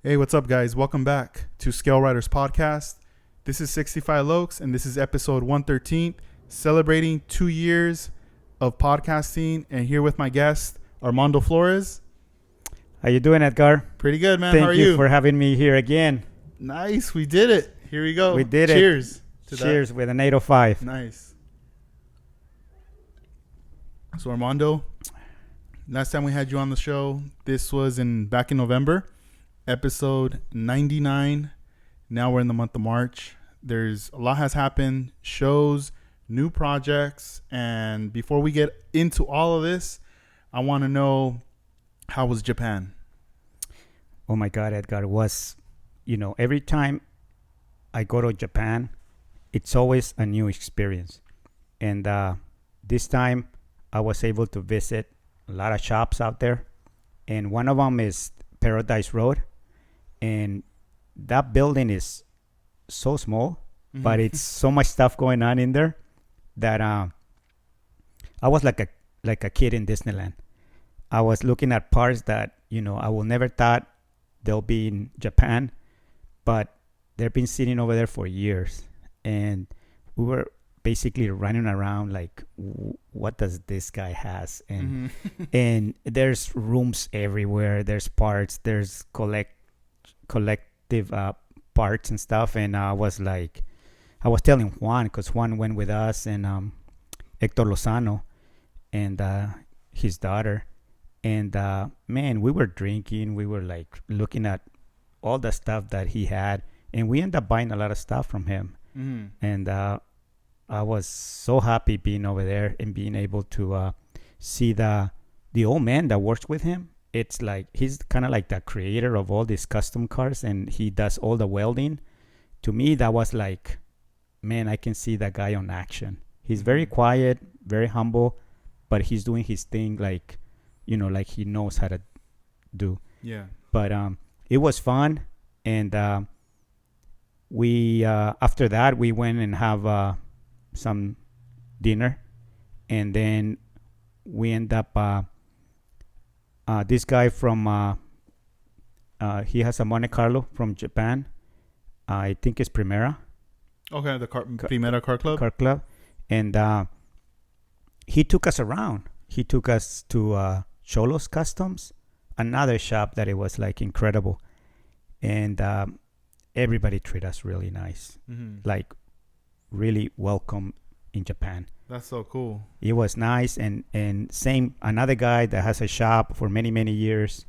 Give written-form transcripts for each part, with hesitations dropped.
Hey, what's up, guys? Welcome back to ScaleRiders podcast. This is 65 Lokes, and this is episode 113, celebrating 2 years of podcasting. And here with my guest, Armando Flores. How you doing, Edgar? Pretty good, man. How are Thank you for having me here again. Nice. We did it. Here we go. We did Cheers it. to Cheers that. with an 805. Nice. So, Armando, last time we had you on the show, this was back in November. Episode 99. Now we're in the month of March. There's a lot has happened, shows, new projects, and before we get into all of this, I want to know, how was Japan? Oh my God, Edgar, it was, every time I go to Japan, it's always a new experience. And this time I was able to visit a lot of shops out there. And one of them is Paradise Road. And that building is so small, but it's so much stuff going on in there that I was like a kid in Disneyland. I was looking at parts that I will never thought they'll be in Japan, but they've been sitting over there for years, and we were basically running around like, what does this guy has? And and there's rooms everywhere. There's parts. There's collective parts and stuff. And I was telling Juan, because Juan went with us, and Hector Lozano and his daughter. And man, we were drinking. We were like looking at all the stuff that he had, and we ended up buying a lot of stuff from him. And I was so happy being over there and being able to see the old man that works with him. It's like he's kind of like the creator of all these custom cars, and he does all the welding. To me, that was like, man, I can see that guy on action. He's very quiet, very humble, but he's doing his thing like, like he knows how to do. Yeah. But it was fun, and we after that we went and have some dinner, and then we end up. This guy from he has a Monte Carlo from Japan. I think it's Primera. Okay, the Primera Car Club. Car Club, and he took us around. He took us to Cholos Customs, another shop that it was like incredible, and everybody treated us really nice, like really welcome in Japan. That's so cool. It was nice, and same, another guy that has a shop for many, many years,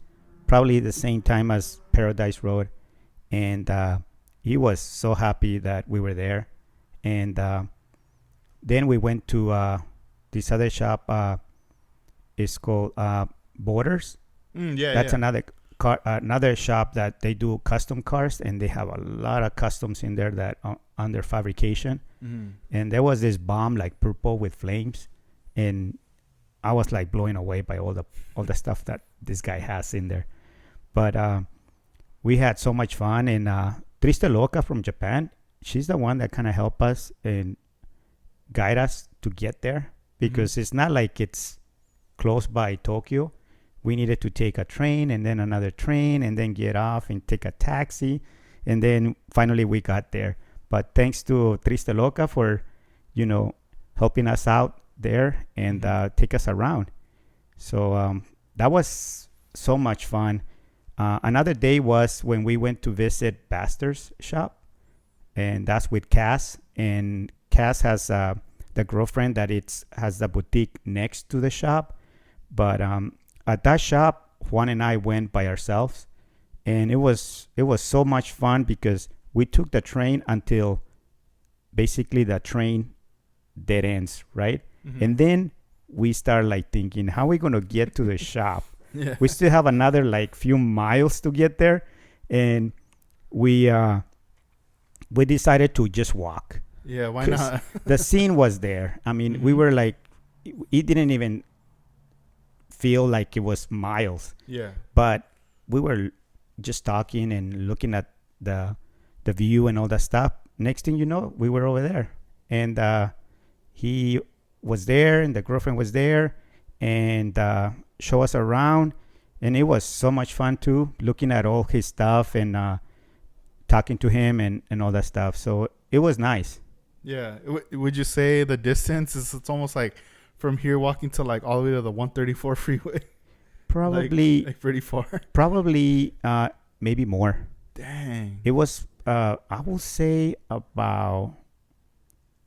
probably the same time as Paradise Road, and he was so happy that we were there. And then we went to this other shop. It's called Borders. That's another shop that they do custom cars, and they have a lot of customs in there that under fabrication. And there was this bomb like purple with flames, and I was like blown away by all the stuff that this guy has in there. But we had so much fun, and Triste Loca from Japan, she's the one that kind of helped us and guide us to get there, because it's not like it's close by Tokyo. We needed to take a train and then another train and then get off and take a taxi, and then finally we got there. But thanks to Triste Loca for, helping us out there and take us around. So that was so much fun. Another day was when we went to visit Baster's shop, and that's with Cass. And Cass has the girlfriend that has the boutique next to the shop. But at that shop, Juan and I went by ourselves, and it was so much fun because we took the train until basically the train dead ends, right? And then we start like thinking, how are we going to get to the shop? Yeah. We still have another like few miles to get there, and we decided to just walk. Yeah, why not? The scene was there. I mean, we were like, it didn't even feel like it was miles. Yeah. But we were just talking and looking at the view and all that stuff. Next thing you know, we were over there, and he was there, and the girlfriend was there, and show us around. And it was so much fun too, looking at all his stuff and talking to him and all that stuff. So it was nice. Yeah. Would you say the distance is, it's almost like from here walking to like all the way to the 134 freeway? Probably, like pretty far. probably maybe more. Dang. It was, I will say, about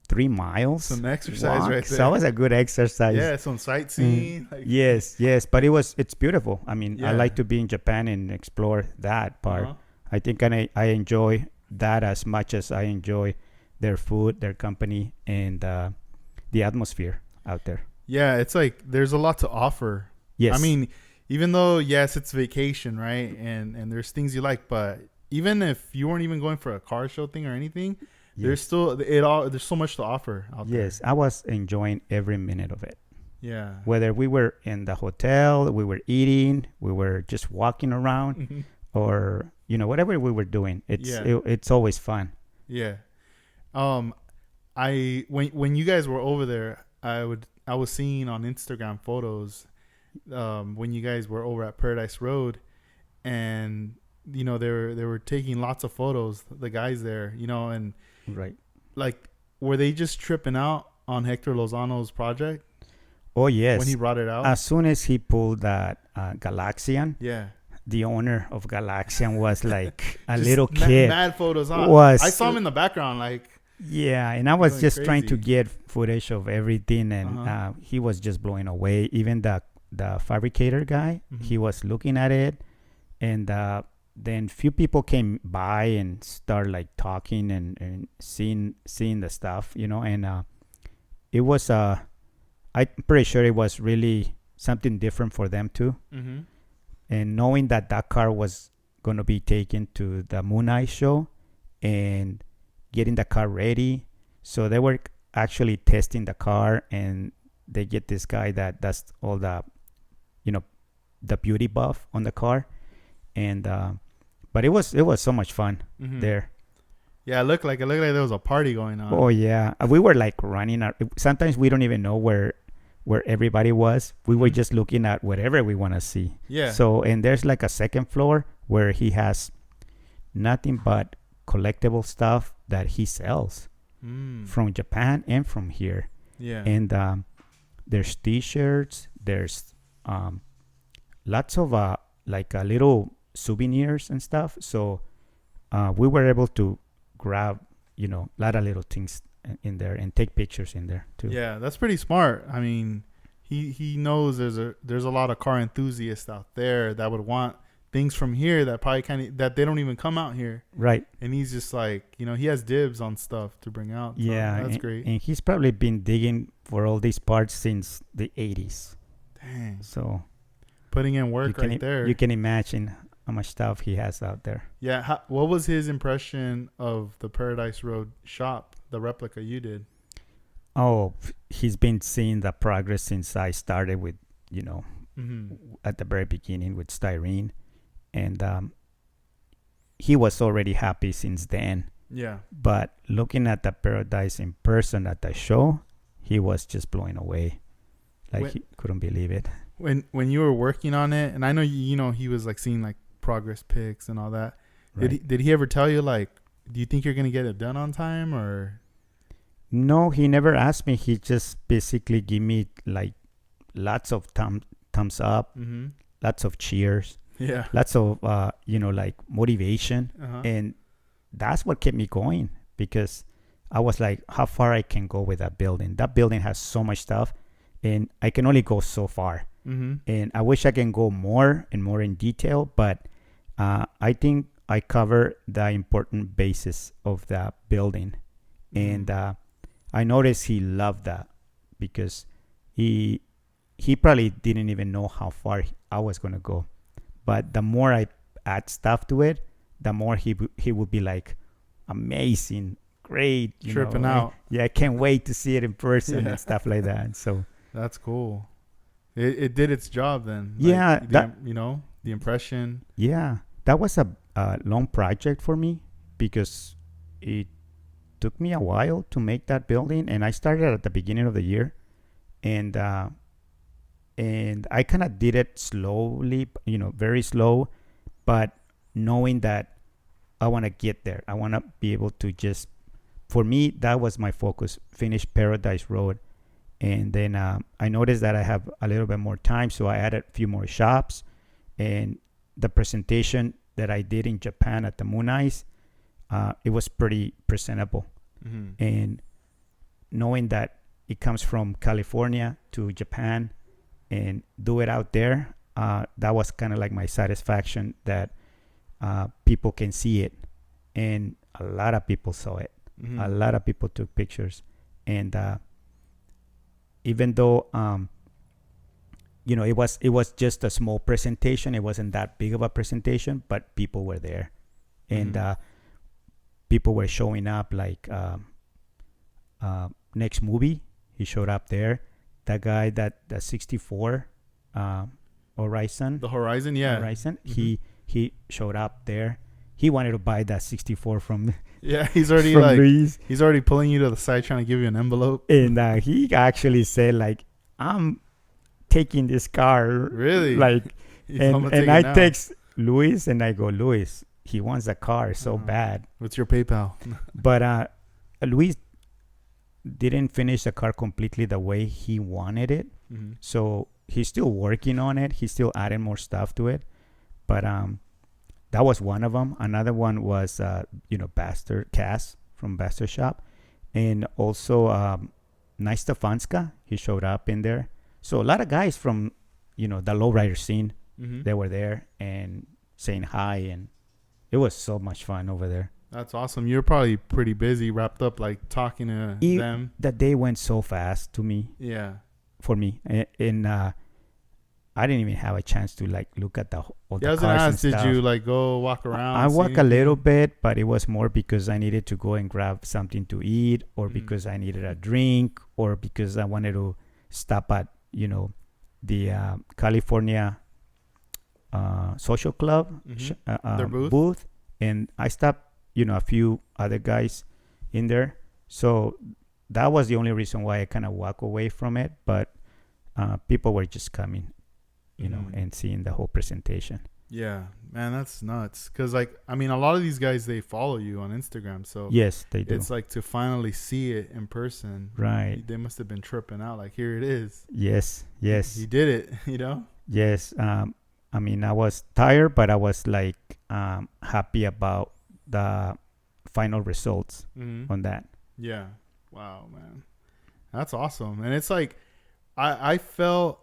3 miles. Some exercise walk. right there. So that was a good exercise. Yeah, some sightseeing. Like, Yes, but it's beautiful. I mean, I Yeah. like to be in Japan and explore that part. uh-huh. I think I enjoy that as much as I enjoy their food, their company, and the atmosphere out there. Yeah, it's like there's a lot to offer. Yes. I mean, even though yes, it's vacation, right? And there's things you like, but even if you weren't even going for a car show thing or anything, there's still there's so much to offer out there. Yes, I was enjoying every minute of it. Yeah. Whether we were in the hotel, we were eating, we were just walking around, Mhm. or whatever we were doing, it's always fun. Yeah. I when you guys were over there, I was seeing on Instagram photos when you guys were over at Paradise Road, and they were taking lots of photos, the guys there, and Right. like, were they just tripping out on Hector Lozano's project Oh yes. when he brought it out? As soon as he pulled that Galaxian, Yeah. the owner of Galaxian was like a Just little kid. Mad photos, huh? Was I saw him in the background, like. Yeah, and I was Going just trying to crazy. get footage of everything, and Uh-huh. he was just blowing away. Even the fabricator guy, Mhm. he was looking at it, and then few people came by and started like talking and seeing the stuff, and it was I'm pretty sure it was really something different for them too. Mm-hmm. And knowing that car was going to be taken to the Moon Eye show and getting the car ready. So they were actually testing the car, and they get this guy that does all the, the beauty buff on the car. And, but it was so much fun Mm-hmm. there. Yeah, it looked like there was a party going on. Oh yeah. We were like running. Sometimes we don't even know where everybody was. We were Mhm. just looking at whatever we want to see. Yeah. So, and there's like a second floor where he has nothing but collectible stuff that he sells from Japan and from here. Yeah. And there's t-shirts, there's lots of like little souvenirs and stuff. So we were able to grab, a lot of little things in there and take pictures in there too. Yeah, that's pretty smart. I mean, he knows there's a lot of car enthusiasts out there that would want things from here that probably that they don't even come out here. Right. And he's just like, he has dibs on stuff to bring out. So Yeah. that's great. And he's probably been digging for all these parts since the 80s. Dang. So Putting in work right there. you can imagine how much stuff he has out there. Yeah. What was his impression of the Paradise Road shop, the replica you did? Oh, he's been seeing the progress since I started with, Mm-hmm. at the very beginning with styrene. And he was already happy since then. Yeah. But looking at the Paradise in person at the show, he was just blown away. Like he couldn't believe it. When you were working on it, and I know he was like seeing like progress pics and all that. Right. Did he ever tell you, like, do you think you're gonna get it done on time, or? No, he never asked me. He just basically gave me like lots of thumbs up, Mm-hmm. lots of cheers, Yeah. lots of like motivation. Uh-huh. And that's what kept me going, because I was like, how far I can go with that building. That building has so much stuff, and I can only go so far. Mm-hmm. And I wish I can go more and more in detail, but I think I cover the important basis of the building. And I noticed he loved that, because he probably didn't even know how far I was going to go. But the more I add stuff to it, the more he would be like, amazing, great. Tripping out. Yeah, I can't wait to see it in person and stuff like that. So That's cool. It did its job then. Yeah, The impression. yeah, that was a long project for me, because it took me a while to make that building, and I started at the beginning of the year, and and I kind of did it slowly, very slow, but knowing that I want to get there. I want to be able to just, for me, that was my focus, finish Paradise Road. And then I noticed that I have a little bit more time, so I added a few more shops. And the presentation that I did in Japan at the Moon Eyes, it was pretty presentable. Mm-hmm. And knowing that it comes from California to Japan and do it out there, that was kind of like my satisfaction that people can see it. And a lot of people saw it. Mm-hmm. A lot of people took pictures. And even though it was just a small presentation, it wasn't that big of a presentation, but people were there. And people were showing up, like next movie, he showed up there. That guy, that the 64 Horizon. The Horizon, yeah. Horizon. Mm-hmm. He showed up there. He wanted to buy that 64 from yeah, he's already from like Luis. He's already pulling you to the side trying to give you an envelope. And he actually said, like, I'm taking this car. Really? Like, He's and I text Luis and I go, Luis, he wants a car so bad. What's your PayPal? But Luis didn't finish the car completely the way he wanted it. Mm-hmm. So he's still working on it. He's still adding more stuff to it. But that was one of them. Another one was, Bastard Cass from Bastard Shop. And also Nice Stefanska. He showed up in there. So a lot of guys from, the Lowrider scene, they were there and saying hi. And it was so much fun over there. That's awesome. You're probably pretty busy, wrapped up, like talking to them. The day went so fast to me. Yeah. For me. And I didn't even have a chance to like look at all the I was cars gonna and ask, did stuff. you like go walk around? I walked a little bit, but it was more because I needed to go and grab something to eat, or because I needed a drink, or because I wanted to stop at the California Social Club their booth, and I stopped a few other guys in there. So that was the only reason why I kind of walk away from it. But people were just coming, and seeing the whole presentation. Yeah, man, that's nuts. Because, like, I mean, a lot of these guys, they follow you on Instagram. So yes, they do. It's like to finally see it in person. Right. They must have been tripping out. Like, here it is. Yes. You did it, Yes. I mean, I was tired, but I was like happy about the final results on that. Yeah. Wow, man. That's awesome. And it's like, I felt,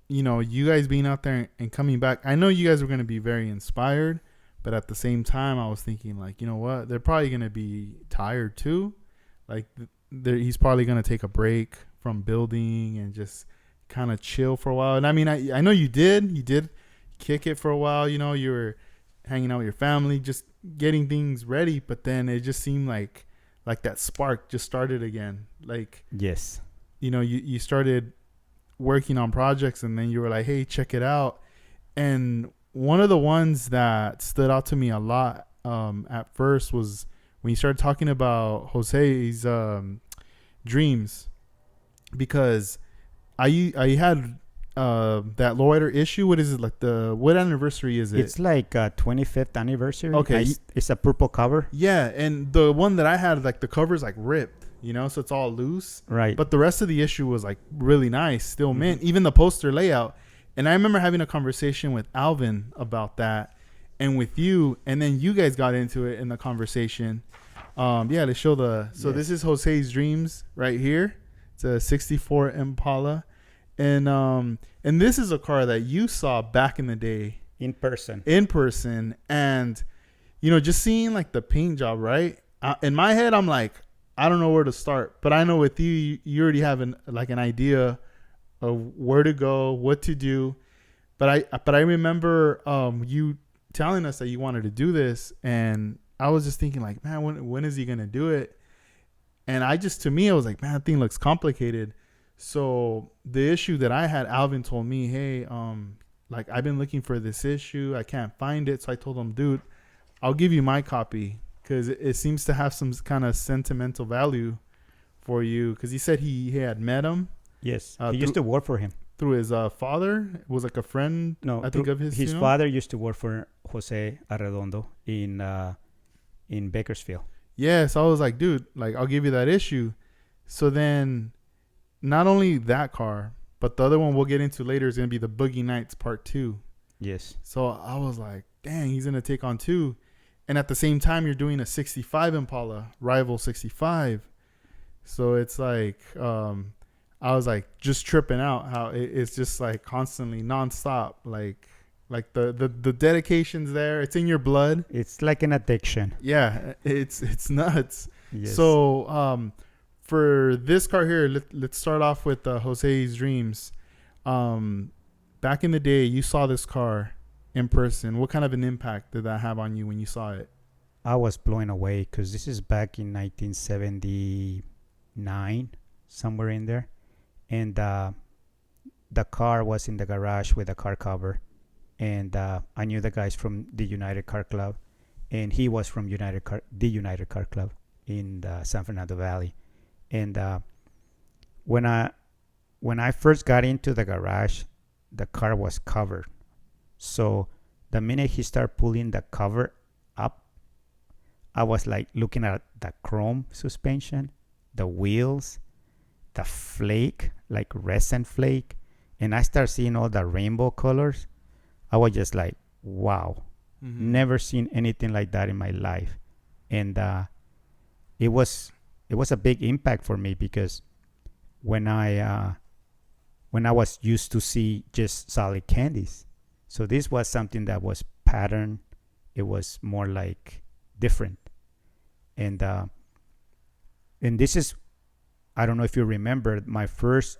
you guys being out there and coming back. I know you guys were going to be very inspired, but at the same time, I was thinking, like, you know what? They're probably going to be tired too. Like, he's probably going to take a break from building and just kind of chill for a while. And I mean, I know you did kick it for a while. You were hanging out with your family, just getting things ready. But then it just seemed like that spark just started again. Like, yes, you started working on projects, and then you were like, hey, check it out. And one of the ones that stood out to me a lot at first was when you started talking about Jose's dreams, because I had that Lowrider issue. What is it, like, what anniversary is it? It's like 25th anniversary. Okay. It's a purple cover. Yeah, and the one that I had, like, the cover's like ripped, so it's all loose. Right. But the rest of the issue was like really nice, still mint, even the poster layout. And I remember having a conversation with Alvin about that, and with you, and then you guys got into it in the conversation. To show This is Jose's dreams right here. It's a 64 Impala. And this is a car that you saw back in the day in person, and just seeing like the paint job, right? In my head, I'm like, I don't know where to start, but I know with you already have an idea of where to go, what to do. But I remember you telling us that you wanted to do this, and I was just thinking, like, man, when is he gonna do it? And to me, I was like, man, that thing looks complicated. So the issue that I had, Alvin told me, hey, like, I've been looking for this issue, I can't find it. So I told him, dude, I'll give you my copy, because it seems to have some kind of sentimental value for you. Because he said he had met him. Yes, he used to work for him. through his father. It was like a friend, No, I think, of his. his father used to work for Jose Arredondo in Bakersfield. Yeah, so I was like, dude, like I'll give you that issue. So then, not only that car, but the other one we'll get into later is gonna be the Boogie Nights Part 2. Yes. So I was like, dang, he's gonna take on 2, and at the same time you're doing a '65 Impala, rival '65. So it's like, I was like just tripping out how it's just like constantly nonstop, like the dedication's there. It's in your blood. It's like an addiction. Yeah, it's nuts. Yes. So for this car here, let's start off with Jose's Dreams. Back in the day, you saw this car in person. What kind of an impact did that have on you when you saw it? I was blown away because this is back in 1979, somewhere in there. And the car was in the garage with a car cover. And I knew the guys from the United Car Club. And he was from the United Car Club in the San Fernando Valley. And when I first got into the garage, the car was covered. So the minute he started pulling the cover up, I was like looking at the chrome suspension, the wheels, the flake, like resin flake, and I started seeing all the rainbow colors. I was just like, wow, never seen anything like that in my life. And it was a big impact for me because when I was used to see just solid candies, so this was something that was patterned. It was more like different. And this is, I don't know if you remember, my first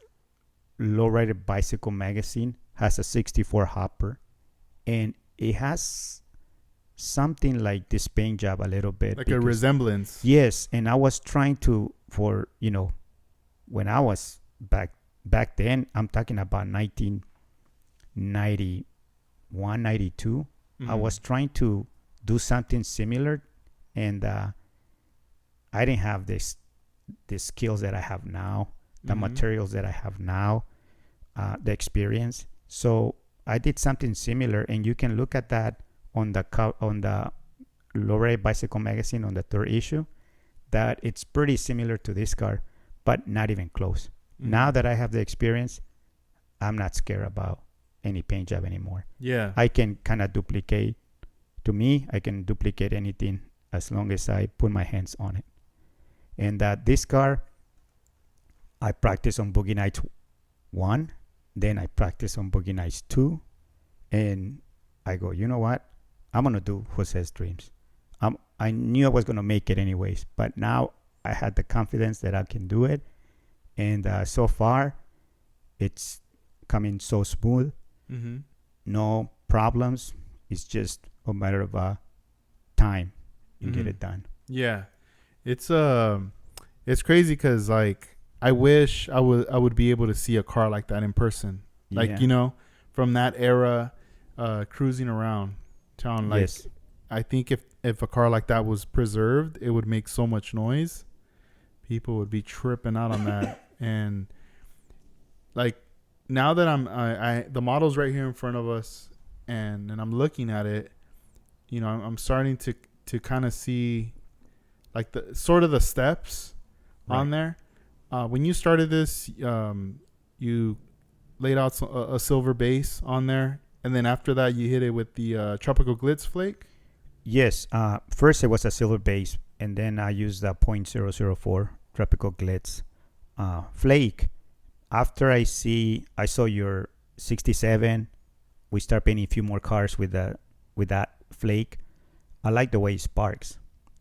Lowrider bicycle magazine has a 64 hopper, and it has something like this paint job a little bit, like a resemblance. Yes, and I was trying to, for when I was back then, I'm talking about 1991, 92. I was trying to do something similar, and I didn't have the skills that I have now, the materials that I have now, the experience. So I did something similar, and you can look at that on the Lowrider Bicycle Magazine on the 3rd issue, that it's pretty similar to this car, but not even close. Now that I have the experience, I'm not scared about any paint job anymore. Yeah. I can kind of duplicate. To me, I can duplicate anything as long as I put my hands on it. And this car, I practiced on Boogie Nights 1, then I practiced on Boogie Nights 2, and I go, you know what? I'm going to do Jose's Dreams. I knew I was going to make it anyways, but now I had the confidence that I can do it. And so far, it's coming so smooth. No problems. It's just a matter of time and get it done. Yeah. It's crazy because like I wish I would be able to see a car like that in person. Like, from that era, cruising around town. Like, yes. I think if a car like that was preserved, it would make so much noise. People would be tripping out on that. And like now that I the model's right here in front of us, and I'm looking at it, I'm starting to kind of see like the sort of the steps on there. When you started this, you laid out a silver base on there, and then after that you hit it with the tropical glitz flake. Yes. First it was a silver base, and then I used the .004 tropical glitz flake. After I saw your 67, we start painting a few more cars with that flake. I like the way it sparks.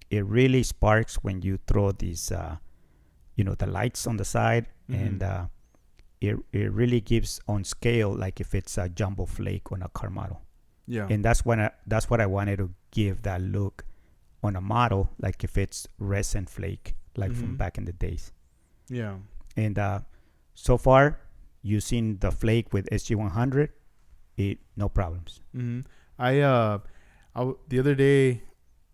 It really sparks when you throw these, the lights on the side, and it really gives on scale like if it's a jumbo flake on a car model. Yeah. And that's what I wanted to give that look on a model, like if it's resin flake, like from back in the days. Yeah. And so far, using the flake with SG100, no problems. The other day,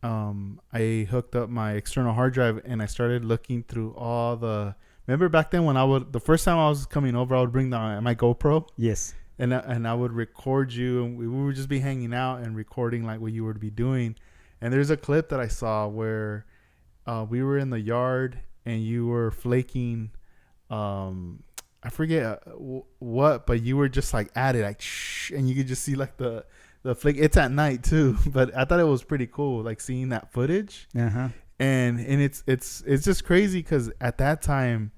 I hooked up my external hard drive and I started looking through all the remember back then when the first time I was coming over, I would bring my GoPro. Yes. And I would record you, and we would just be hanging out and recording like what you would be doing. And there's a clip that I saw where we were in the yard and you were flaking. I forget what, but you were just like at it, like shh, and you could just see like the flake. It's at night too, but I thought it was pretty cool, like seeing that footage. Uh-huh. And it's just crazy because at that time,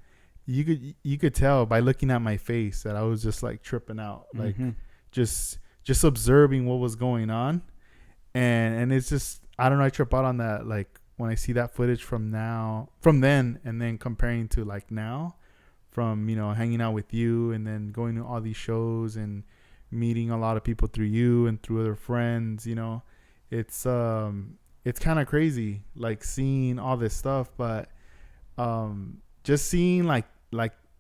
you could tell by looking at my face that I was just like tripping out, like just observing what was going on, and it's just, I don't know, I trip out on that, like when I see that footage from then, and then comparing to like now, from hanging out with you and then going to all these shows and meeting a lot of people through you and through other friends. It's kind of crazy, like seeing all this stuff, but just seeing like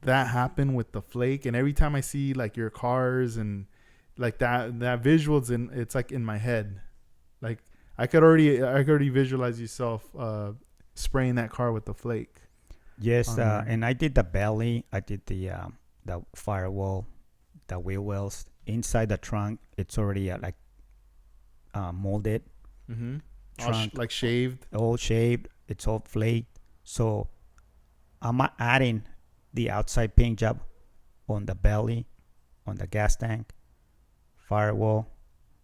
that happen with the flake. And every time I see like your cars and like that visuals, and it's like in my head, like I could already visualize yourself spraying that car with the flake. Yes. And I did the belly, I did the firewall, the wheel wells inside the trunk. It's already molded. Trunk, like shaved, all shaved. It's all flaked. So I'm adding the outside paint job on the belly, on the gas tank, firewall,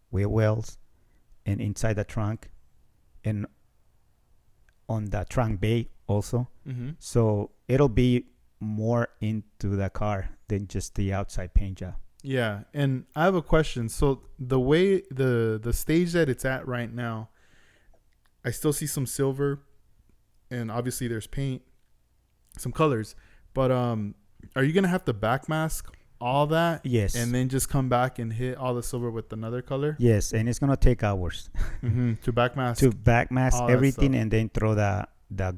wheel wells, and inside the trunk, and on the trunk bay also. So it'll be more into the car than just the outside paint job. Yeah. And I have a question. So the way the stage that it's at right now, I still see some silver, and obviously there's paint, some colors, but are you gonna have to backmask all that? Yes. And then just come back and hit all the silver with another color? Yes, and it's gonna take hours to backmask all everything, and then throw the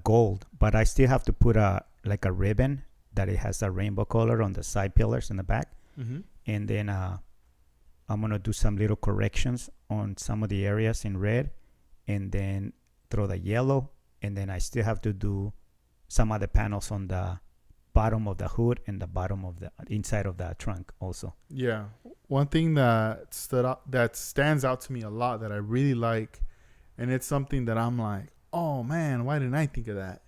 gold. But I still have to put a ribbon that it has a rainbow color on the side pillars in the back, and then I'm gonna do some little corrections on some of the areas in red, and then throw the yellow, and then I still have to do some other panels on the bottom of the hood and the bottom of the inside of the trunk also. Yeah. One thing that stands out to me a lot that I really like, and it's something that I'm like, oh man, why didn't I think of that?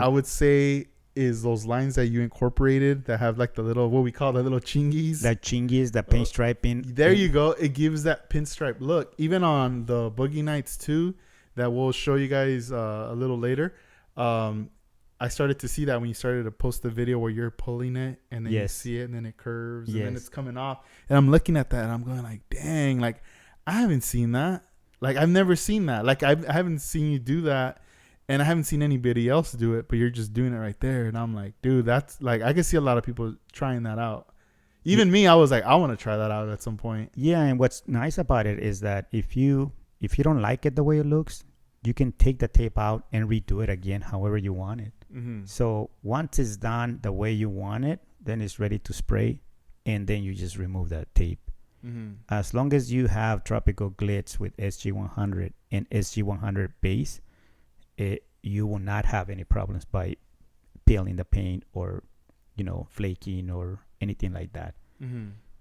I would say is those lines that you incorporated that have like the little, what we call the little chingies. The chingies, the paint striping. There you go. It gives that pinstripe look. Even on the Boogie Nights 2 that we'll show you guys a little later. I started to see that when you started to post the video where you're pulling it and then you see it and then it curves and then it's coming off. And I'm looking at that and I'm going like, dang, like I haven't seen that. Like I've never seen that. Like I haven't seen you do that, and I haven't seen anybody else do it, but you're just doing it right there. And I'm like, dude, that's like, I can see a lot of people trying that out. Even me, I was like, I want to try that out at some point. Yeah, and what's nice about it is that if you don't like it the way it looks, you can take the tape out and redo it again however you want it. So once it's done the way you want it, then it's ready to spray, and then you just remove that tape. As long as you have Tropical Glitz with SG100 and SG100 base, you will not have any problems by peeling the paint or flaking or anything like that.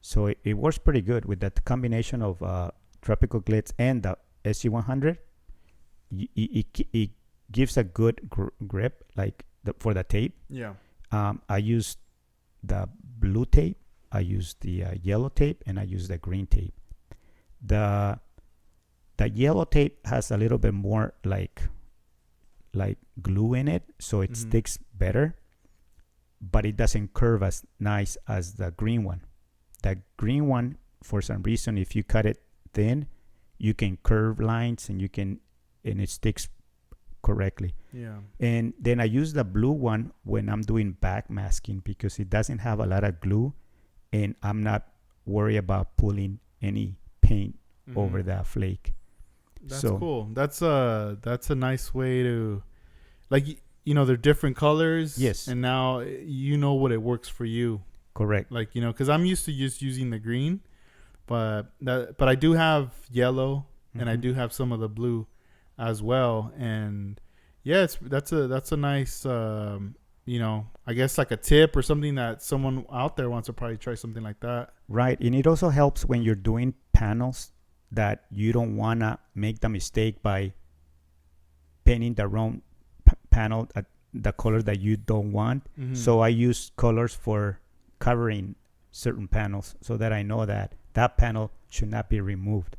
So it works pretty good with that combination of Tropical Glitz and the SG100. It gives a good grip, like for the tape. I use the blue tape, I use the yellow tape, and I use the green tape. The yellow tape has a little bit more like glue in it, so it sticks better, but it doesn't curve as nice as the green one. The green one, for some reason, if you cut it thin, you can curve lines and it sticks correctly. And then I use the blue one when I'm doing back masking because it doesn't have a lot of glue, and I'm not worried about pulling any paint over that flake. That's cool. That's a nice way to, like, they're different colors. Yes. And now you know what it works for you. Correct. Like, because I'm used to just using the green, but I do have yellow and I do have some of the blue as well. And yeah, that's a nice I guess like a tip or something that someone out there wants to probably try something like that. Right. And it also helps when you're doing panels that you don't want to make the mistake by painting the wrong panel at the color that you don't want. Mm-hmm. So I use colors for covering certain panels so that I know that that panel should not be removed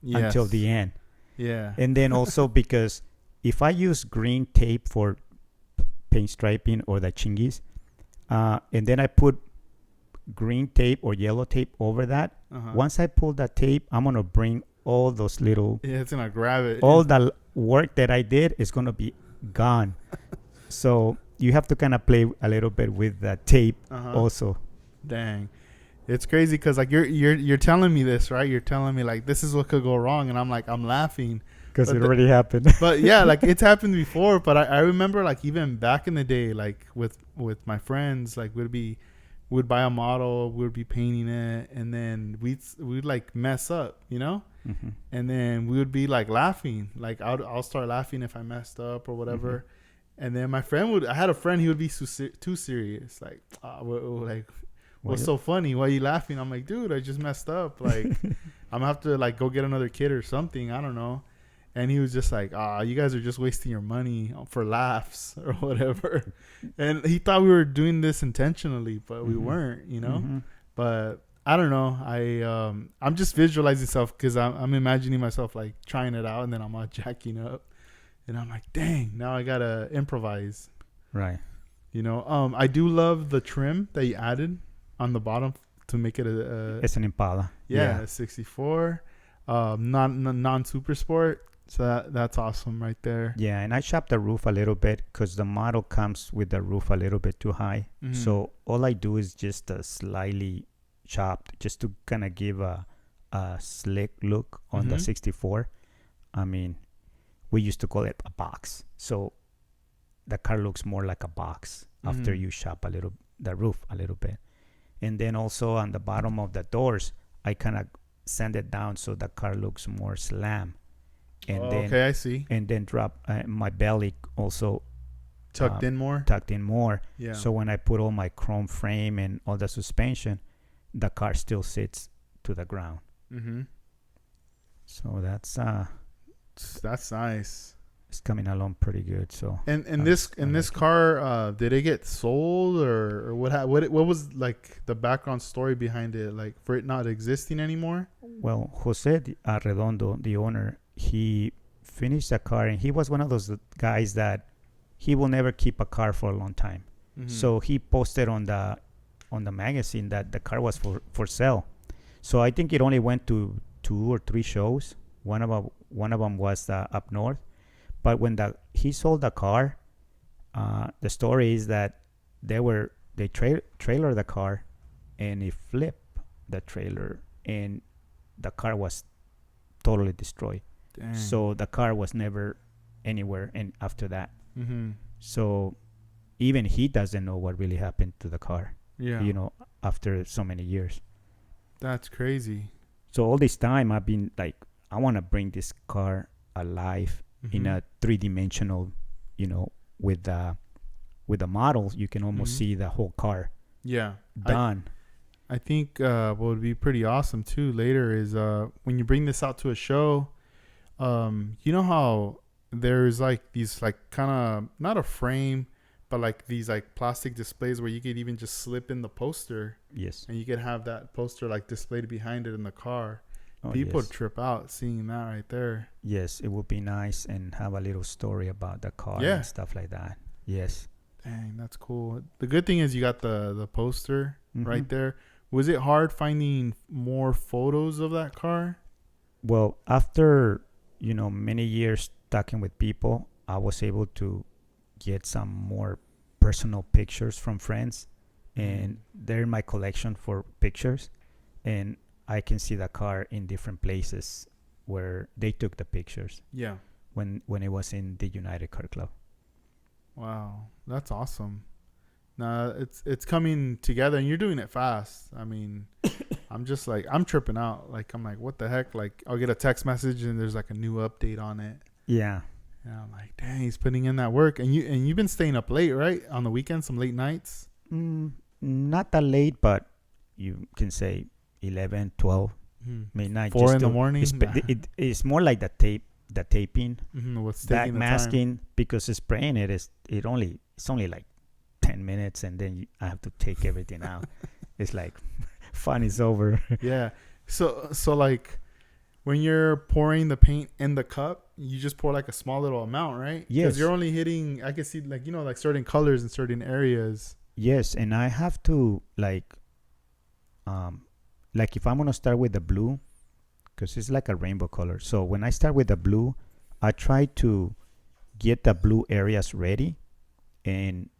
until the end. Yeah. And then also because if I use green tape for paint striping or the chingies, and then I put green tape or yellow tape over that, once I pull that tape, I'm going to bring all those little... Yeah, it's going to grab it. All the work that I did is going to be gone. So you have to kind of play a little bit with the tape also. Dang. It's crazy because like you're telling me this, right? You're telling me like this is what could go wrong, and I'm laughing because it already happened. But yeah, like it's happened before. But I remember like even back in the day, like with my friends, like we'd buy a model, we'd be painting it, and then we'd like mess up, Mm-hmm. and then we would be like laughing, like I'll start laughing if I messed up or whatever. Mm-hmm. And then my friend I had a friend, he would be too serious, like what's so funny? Why are you laughing? I'm like, dude, I just messed up. Like, I'm gonna have to like go get another kid or something. I don't know. And he was just like, you guys are just wasting your money for laughs or whatever. And he thought we were doing this intentionally, but we weren't, Mm-hmm. But I don't know. I'm just visualizing stuff because I'm imagining myself like trying it out, and then I'm all jacking up, and I'm like, dang, now I gotta improvise. Right. I do love the trim that you added on the bottom to make it it's an Impala. Yeah. 64, non super sport. So that's awesome right there. Yeah, and I chopped the roof a little bit because the model comes with the roof a little bit too high. Mm-hmm. So all I do is just slightly chopped just to kind of give a slick look on the 64. I mean, we used to call it a box. So the car looks more like a box after you chop the roof a little bit. And then also on the bottom of the doors, I kind of sand it down so the car looks more slam. And okay, I see. And then drop my belly also tucked in more. Yeah. So when I put all my chrome frame and all the suspension, the car still sits to the ground. Mm-hmm. So that's nice. It's coming along pretty good. So and this car, did it get sold or what was like the background story behind it, like for it not existing anymore? Well, Jose Arredondo, the owner, he finished the car, and he was one of those guys that he will never keep a car for a long time. Mm-hmm. So he posted on the magazine that the car was for sale. So I think it only went to 2 or 3 shows. One of them was up north. But when he sold the car, the story is that they trailer the car, and he flipped the trailer, and the car was totally destroyed. Dang. So the car was never anywhere, and after that, so even he doesn't know what really happened to the car. Yeah, after so many years. That's crazy. So all this time I've been like, I want to bring this car alive. In a 3-dimensional, with the models, you can almost see the whole car. Yeah, done. I think what would be pretty awesome too later is when you bring this out to a show. You know how there's like these like kind of not a frame, but like these like plastic displays where you could even just slip in the poster. Yes. And you could have that poster like displayed behind it in the car. People trip out seeing that right there. Yes, it would be nice and have a little story about the car and stuff like that. Yes. Dang, that's cool. The good thing is you got the poster right there. Was it hard finding more photos of that car? Well, after, many years talking with people, I was able to get some more personal pictures from friends, and they're in my collection for pictures, and I can see the car in different places where they took the pictures. Yeah. When it was in the United Car Club. Wow, that's awesome. Nah, it's coming together, and you're doing it fast. I mean, I'm just like, I'm tripping out. Like, I'm like, what the heck? Like, I'll get a text message, and there's like a new update on it. Yeah. And I'm like, dang, he's putting in that work. And you've been staying up late, right? On the weekends, some late nights. Not that late, but you can say 11, 12 midnight. 4 in the morning. It's more like the taping, What's back taking the masking, because spraying it's only like 10 minutes, and then I have to take everything out. It's like fun is over. Yeah. So like when you're pouring the paint in the cup, you just pour like a small little amount, right? Yes. Because you're only hitting, I can see like, like certain colors in certain areas. Yes, and I have to like if I'm gonna start with the blue, because it's like a rainbow color. So when I start with the blue, I try to get the blue areas ready, and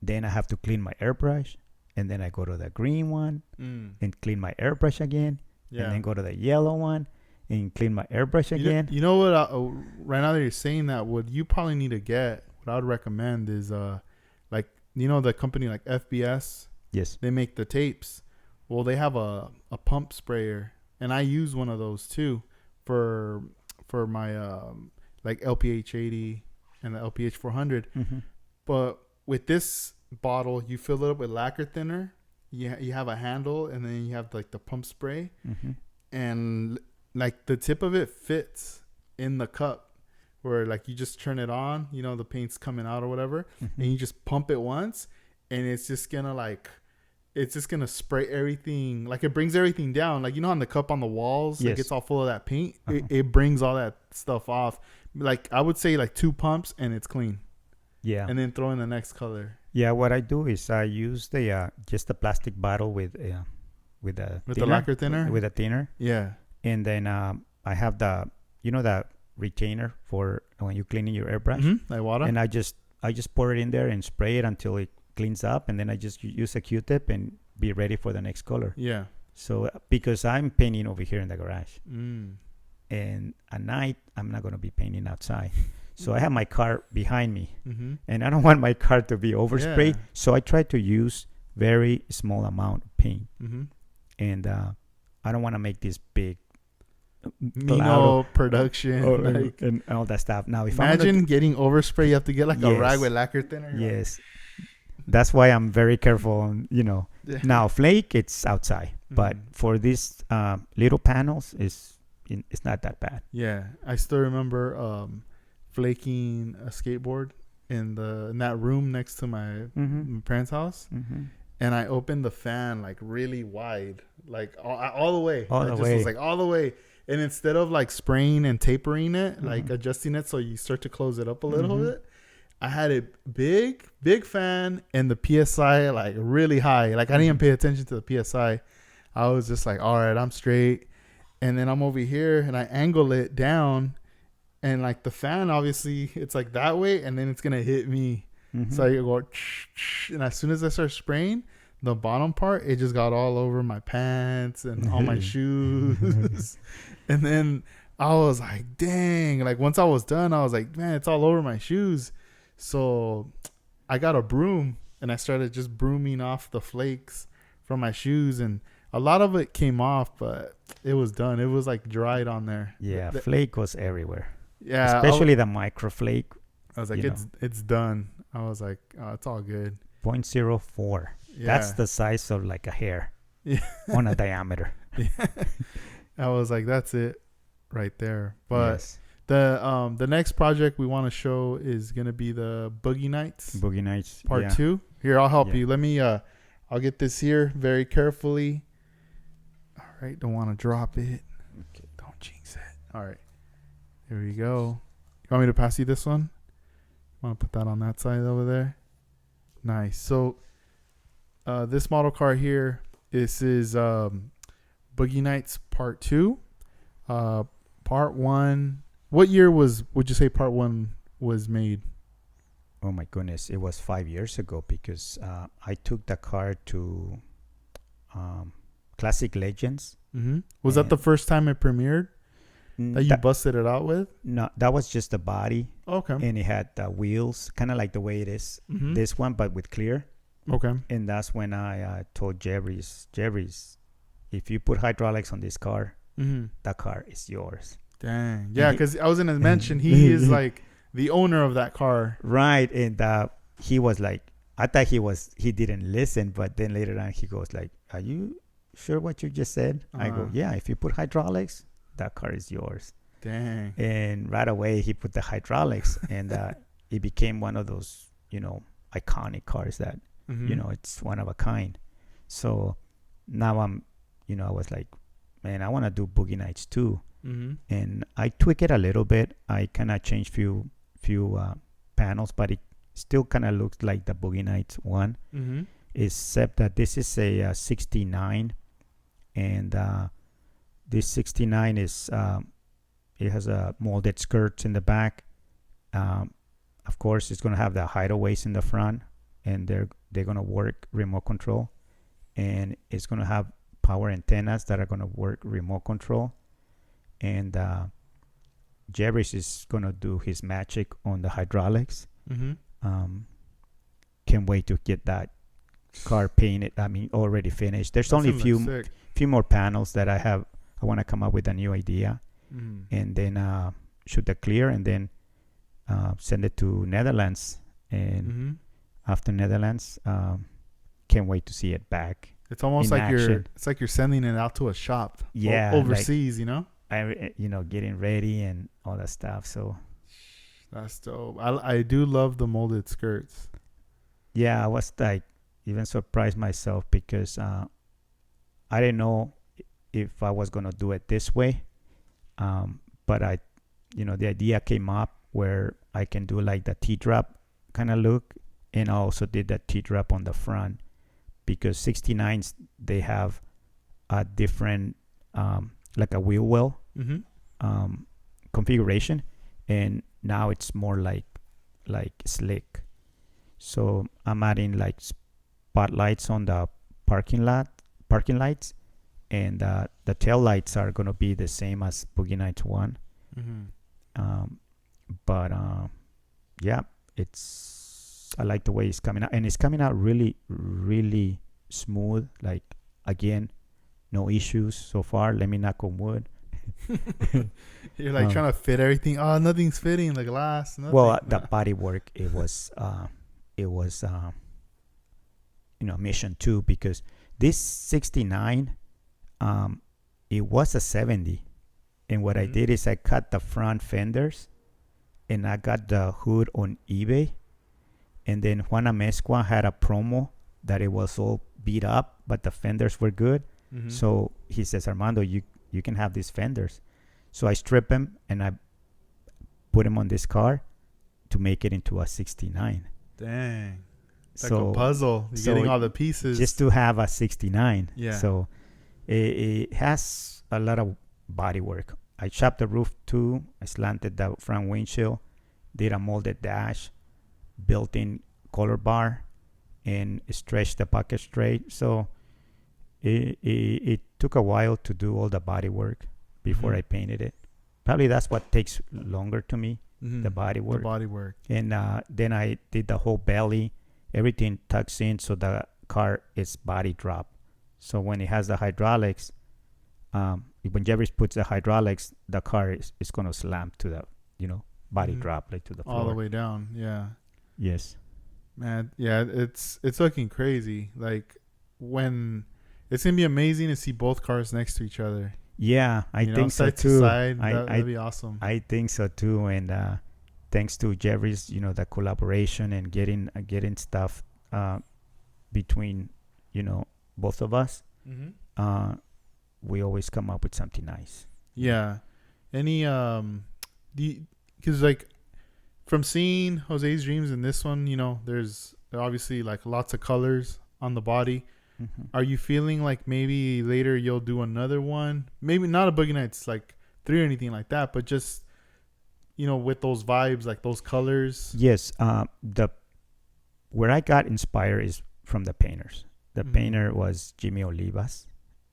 then I have to clean my airbrush, and then I go to the green one and clean my airbrush again, and then go to the yellow one and clean my airbrush again. You know what? Right now that you're saying that, what you probably need to get, what I would recommend is like the company like FBS. Yes. They make the tapes. Well, they have a pump sprayer, and I use one of those too for my like LPH 80 and the LPH 400. But with this bottle, you fill it up with lacquer thinner. You have a handle, and then you have like the pump spray, and like the tip of it fits in the cup, where like you just turn it on, the paint's coming out or whatever, and you just pump it once, and it's just gonna spray everything. Like it brings everything down. Like on the cup on the walls, it gets all full of that paint. It brings all that stuff off. Like I would say like 2 pumps and it's clean. Yeah. And then throw in the next color. Yeah, what I do is I use the just a plastic bottle with the lacquer thinner. With a thinner. Yeah. And then I have the the retainer for when you're cleaning your airbrush. Like water. And I just pour it in there and spray it until it cleans up, and then I just use a Q-tip and be ready for the next color. Yeah. So because I'm painting over here in the garage, and at night I'm not gonna be painting outside. So I have my car behind me, and I don't want my car to be oversprayed. Yeah. So I try to use very small amount of paint, and I don't want to make this big production and all that stuff. Now, if imagine getting overspray, you have to get like a rag with lacquer thinner. Yes, that's why I'm very careful on Now flake, it's outside, but for these little panels, it's not that bad. Yeah, I still remember flaking a skateboard in that room next to my parents' house, and I opened the fan like really wide, like all the way. Was like all the way. And instead of like spraying and tapering it, like adjusting it so you start to close it up a little bit, I had a big fan and the PSI like really high. Like I didn't even pay attention to the PSI. I was just like, all right, I'm straight. And then I'm over here and I angle it down, and like the fan, obviously it's like that way, and then it's going to hit me. So I go, and as soon as I start spraying, the bottom part, it just got all over my pants and all my shoes. And then I was like, dang. Like once I was done, I was like, man, it's all over my shoes. So I got a broom and I started just brooming off the flakes from my shoes. And a lot of it came off, but it was done. It was like dried on there. Yeah, flake was everywhere. Yeah. Especially the micro flake. I was like, it's done. I was like, oh, it's all good. 0.04. Yeah. That's the size of like a hair on a diameter. I was like, that's it right there. But the next project we want to show is going to be the Boogie Nights. Boogie Nights. Part 2. Here, I'll help you. Let me, I'll get this here very carefully. All right. Don't want to drop it. Okay. Don't jinx it. All right. Here we go. You want me to pass you this one? Want to put that on that side over there? Nice. So this model car here, this is Boogie Nights Part 2. Part 1. What year would you say Part 1 was made? Oh my goodness, it was 5 years ago, because I took the car to Classic Legends. Was that the first time it premiered? That you busted it out with? No, that was just the body. Okay. And it had the wheels, kind of like the way it is. This one, but with clear. Okay. And that's when I told Jerry's, if you put hydraulics on this car, that car is yours. Dang. Yeah, because I was going to mention, he is like the owner of that car. Right. And he was like, I thought he didn't listen, but then later on he goes like, are you sure what you just said? I go, yeah, if you put hydraulics, that car is yours. Dang. And right away he put the hydraulics, and it became one of those, iconic cars that, it's one of a kind. So now I was like, man, I want to do Boogie Nights too. And I tweak it a little bit. I kind of change few panels, but it still kind of looks like the Boogie Nights one, except that this is a 69, and this 69 is it has a molded skirts in the back. Of course, it's gonna have the hideaways in the front, and they're gonna work remote control, and it's gonna have power antennas that are gonna work remote control, and Jerry's is gonna do his magic on the hydraulics. Can't wait to get that car painted. I mean, already finished. There's only a few more panels that I want to come up with a new idea, and then shoot the clear, and then send it to Netherlands. And after Netherlands, can't wait to see it back. It's almost like you're sending it out to a shop. Yeah, overseas, getting ready and all that stuff. So that's dope. I do love the molded skirts. Yeah, I was like even surprised myself because I didn't know if I was gonna do it this way, but the idea came up where I can do like the T-drop kind of look, and I also did that T-drop on the front because 69s they have a different like a wheel well configuration, and now it's more like slick. So I'm adding like spotlights on the parking lights, and the tail lights are gonna be the same as Boogie Nights 1. But yeah, I like the way it's coming out, and it's coming out really, really smooth. Like, again, no issues so far. Let me knock on wood. You're like trying to fit everything. Oh, nothing's fitting. The glass. Nothing. Well, the body work, it was mission too, because this 69, it was a 70, and what I did is I cut the front fenders, and I got the hood on eBay, and then Juan Amezcua had a promo that it was all beat up, but the fenders were good. So he says, Armando, you can have these fenders. So I strip them and I put them on this car to make it into a 69. Dang. It's like a puzzle. You're getting all the pieces. Just to have a 69. Yeah. So it has a lot of body work. I chopped the roof too. I slanted the front windshield, did a molded dash, built-in color bar, and stretched the pocket straight. So it took a while to do all the body work before I painted it. Probably that's what takes longer to me, the body work. And then I did the whole belly. Everything tucks in so the car is body drop. So when it has the hydraulics, when Jerry puts the hydraulics, the car is going to slam to the, body drop, like to the floor. All the way down, yeah. Yes. Man, yeah, it's looking crazy. Like, when it's going to be amazing to see both cars next to each other. Yeah, I think so too. Side, that'd be awesome. I think so too, and thanks to Jerry's, the collaboration and getting stuff between, both of us, we always come up with something nice. Yeah. Any because like from seeing Jose's Dreams and this one, there's obviously like lots of colors on the body. Are you feeling like maybe later you'll do another one? Maybe not a Boogie Nights like 3 or anything like that, but just with those vibes, like those colors. Yes. Where I got inspired is from the painters. The painter was Jimmy Olivas,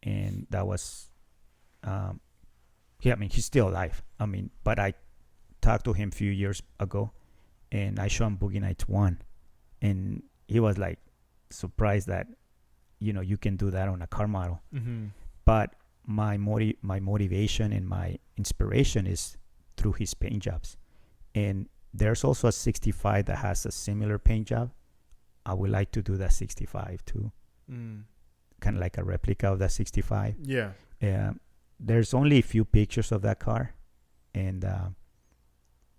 and that was he's still alive. But I talked to him a few years ago, and I showed him Boogie Nights 1, and he was like surprised that you can do that on a car model. But my motivation and my inspiration is through his paint jobs, and there's also a 65 that has a similar paint job. I would like to do that 65 too, kind of like a replica of that 65. Yeah. There's only a few pictures of that car, and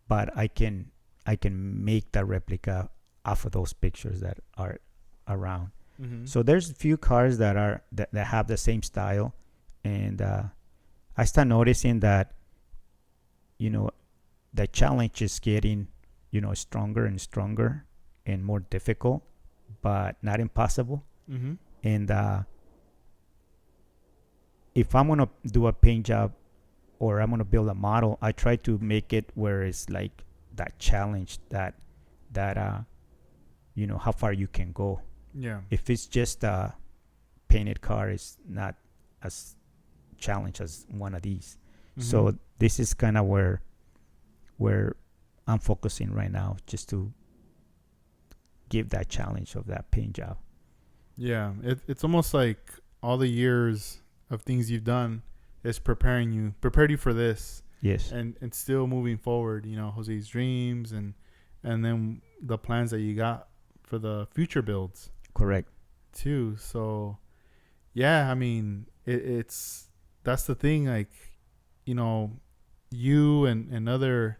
but I can make that replica off of those pictures that are around. So there's a few cars that have the same style, and I start noticing that, you know, the challenge is getting, you know, stronger and stronger and more difficult, but not impossible. And if I'm gonna do a paint job or I'm gonna build a model, I try to make it where it's like that challenge, that you know, how far you can go. Yeah. If it's just a painted car, it's not as challenge as one of these. So this is kind of where I'm focusing right now, just to give that challenge of that paint job. Yeah, it's almost like all the years of things you've done is prepared you for this. Yes. And still moving forward, you know, Jose's dreams and then the plans that you got for the future builds. Correct. Too. So yeah, I mean, it's that's the thing, like, you know, you and other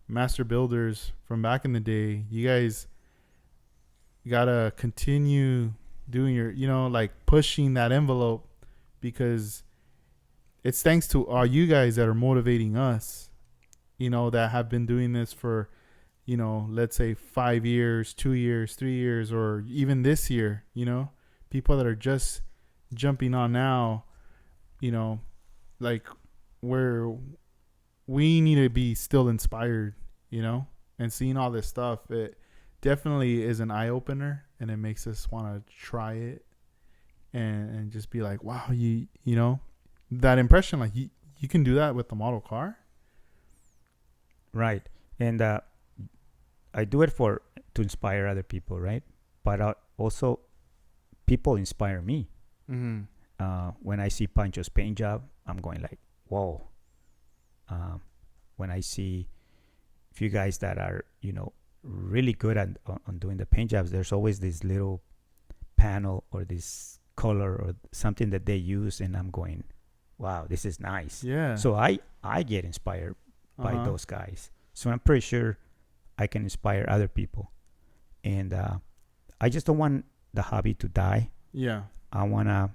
master builders from back in the day, you guys gotta continue doing your, you know, like pushing that envelope, because it's thanks to all you guys that are motivating us, you know, that have been doing this for, you know, let's say 5 years, 2 years, 3 years, or even this year, you know, people that are just jumping on now, you know, like where we need to be still inspired, you know, and seeing all this stuff, it definitely is an eye opener, and it makes us want to try it and just be like, wow, you know, that impression, like you can do that with the model car. Right. And I do it to inspire other people, right? But also people inspire me. When I see Pancho's paint job, I'm going like, whoa. When I see a few guys that are, you know, really good on doing the paint jobs, there's always this little panel or this color or something that they use, and I'm going, wow, this is nice. Yeah. So I get inspired by those guys. So I'm pretty sure I can inspire other people. And I just don't want the hobby to die. Yeah. I want to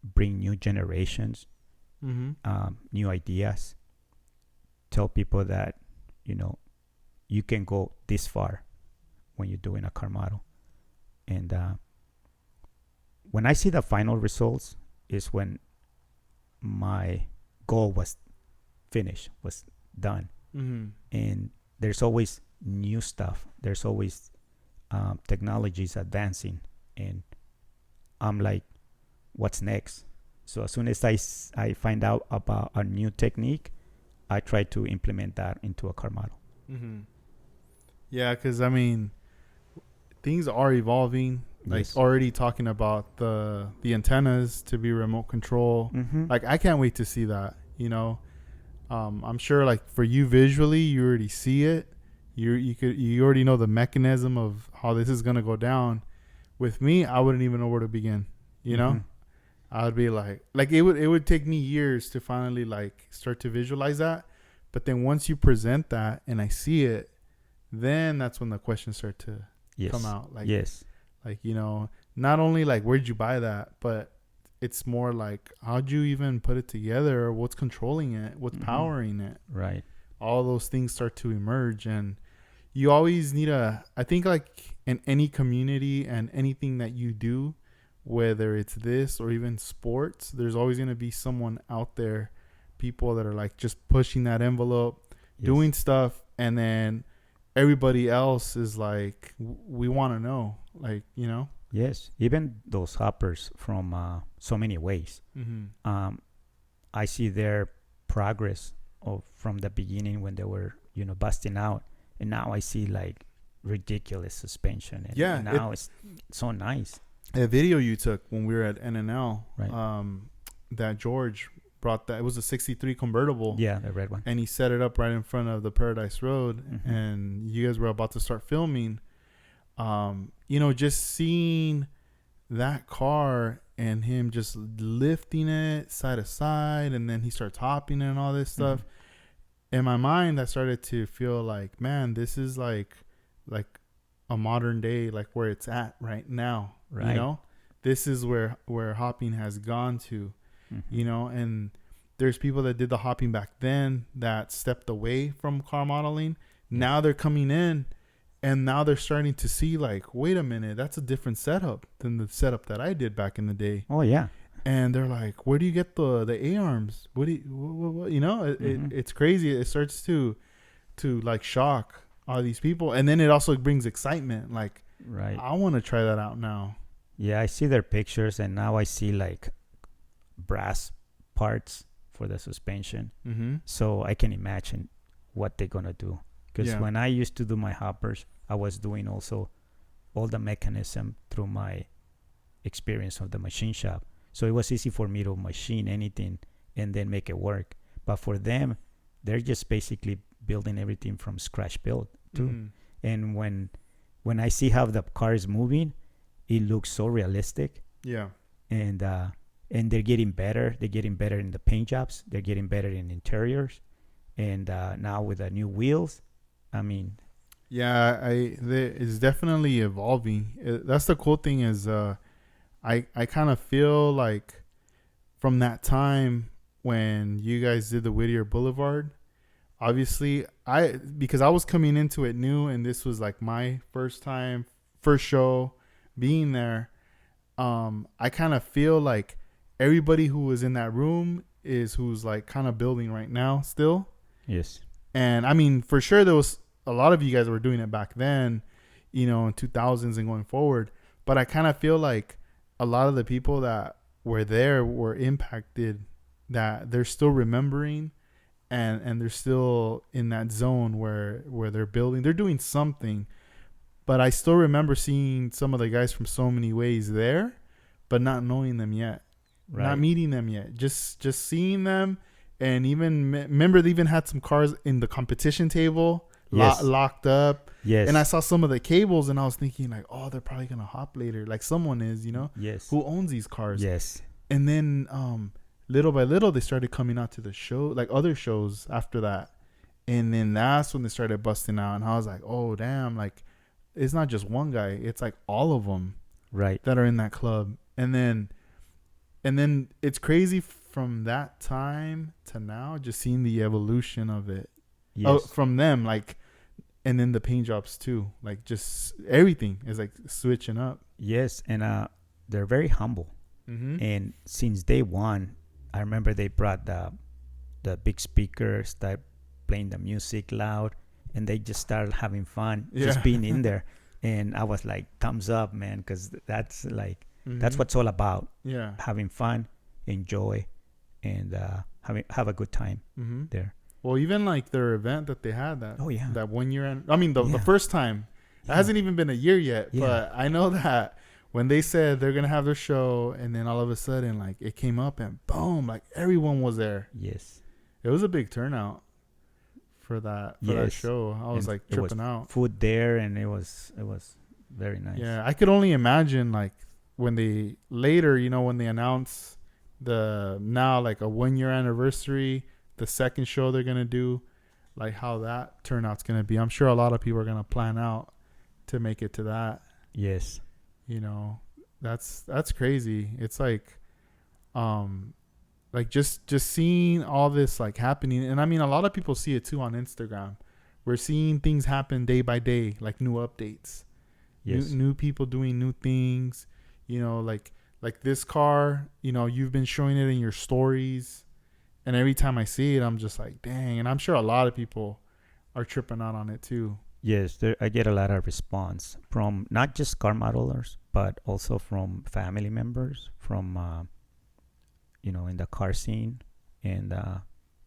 bring new generations, new ideas, tell people that, you know, you can go this far when you're doing a car model. And when I see the final results is when my goal was finished, was done. And there's always new stuff. There's always technologies advancing, and I'm like, what's next? So as soon as I find out about a new technique, I try to implement that into a car model. Yeah, because I mean, things are evolving. Like Yes. already talking about the antennas to be remote control. Like I can't wait to see that. You know, I'm sure like for you visually, you already see it. You already know the mechanism of how this is gonna go down. With me, I wouldn't even know where to begin. You know, I would be like it would take me years to finally like start to visualize that. But then once you present that and I see it, then that's when the questions start to come out. Like, like, you know, not only like where'd you buy that, but it's more like how'd you even put it together? What's controlling it? What's powering it? Right. All those things start to emerge, and you always need I think like in any community and anything that you do, whether it's this or even sports, there's always going to be someone out there, people that are like just pushing that envelope, doing stuff, and then everybody else is like, we want to know, like, you know. Yes, even those hoppers from so many ways. I see their progress from the beginning when they were, you know, busting out, and now I see like ridiculous suspension, and now it's so nice. A video you took when we were at N&L, right. That George brought that. It was a 63 convertible. Yeah, the red one. And he set it up right in front of the Paradise Road. Mm-hmm. And you guys were about to start filming. Just seeing that car and him just lifting it side to side, and then he starts hopping and all this stuff. In my mind, I started to feel like, man, this is like a modern day, like where it's at right now. Right. This is where hopping has gone to. And there's people that did the hopping back then that stepped away from car modeling. Now they're coming in, and now they're starting to see, like, wait a minute, that's a different setup than the setup that I did back in the day. Oh yeah. And they're like, where do you get the A-arms? What it's crazy. It starts to like shock all these people. And then it also brings excitement. Like, right. I want to try that out now. Yeah, I see their pictures, and now I see like brass parts for the suspension. So I can imagine what they're gonna do. Because when I used to do my hoppers, I was doing also all the mechanism through my experience of the machine shop. So it was easy for me to machine anything and then make it work. But for them, they're just basically building everything from scratch build too. And when I see how the car is moving, it looks so realistic. Yeah. And they're getting better. They're getting better in the paint jobs. They're getting better in interiors. And now with the new wheels, I mean, yeah, it's definitely evolving. That's the cool thing is, I kind of feel like from that time when you guys did the Whittier Boulevard, obviously because I was coming into it new, and this was like my first show being there. I kind of feel like everybody who was in that room who's like kind of building right now still. Yes. And I mean, for sure, there was a lot of you guys were doing it back then, in 2000s and going forward. But I kind of feel like a lot of the people that were there were impacted, that they're still remembering, and they're still in that zone where they're building, they're doing something. But I still remember seeing some of the guys from So Many Ways there, but not knowing them yet, not meeting them yet, just seeing them. And even remember, they even had some cars in the competition table. Yes. Locked up. Yes. And I saw some of the cables, and I was thinking like, oh, they're probably gonna hop later, like someone is, Yes. who owns these cars. Yes. And then little by little, they started coming out to the show, like other shows after that. And then that's when they started busting out, and I was like, oh damn, like it's not just one guy, it's like all of them, right, that are in that club. And then it's crazy from that time to now, just seeing the evolution of it. Yes. From them, like, and then the paint jobs too, like just everything is like switching up. Yes. And they're very humble. And since day one, I remember they brought the big speakers, started playing the music loud, and they just started having fun, just being in there. And I was like, thumbs up, man, because that's like that's what it's all about. Yeah, having fun, enjoy, and have a good time there. Well, even like their event that they had, that 1 year, the first time, it hasn't even been a year yet, but I know that when they said they're gonna have their show, and then all of a sudden, like, it came up and boom, like everyone was there. Yes, it was a big turnout for that show. I was like tripping out. Food there, and it was very nice. Yeah, I could only imagine like when they later, when they announce now like a 1 year anniversary, the second show they're gonna do, like how that turnout's gonna be. I'm sure a lot of people are gonna plan out to make it to that. Yes. That's crazy. It's like just seeing all this like happening. And I mean, a lot of people see it too on Instagram. We're seeing things happen day by day, like new updates. Yes. New people doing new things, like this car, you've been showing it in your stories. And every time I see it, I'm just like, dang. And I'm sure a lot of people are tripping out on it too. Yes, I get a lot of response from not just car modelers, but also from family members, from, in the car scene, and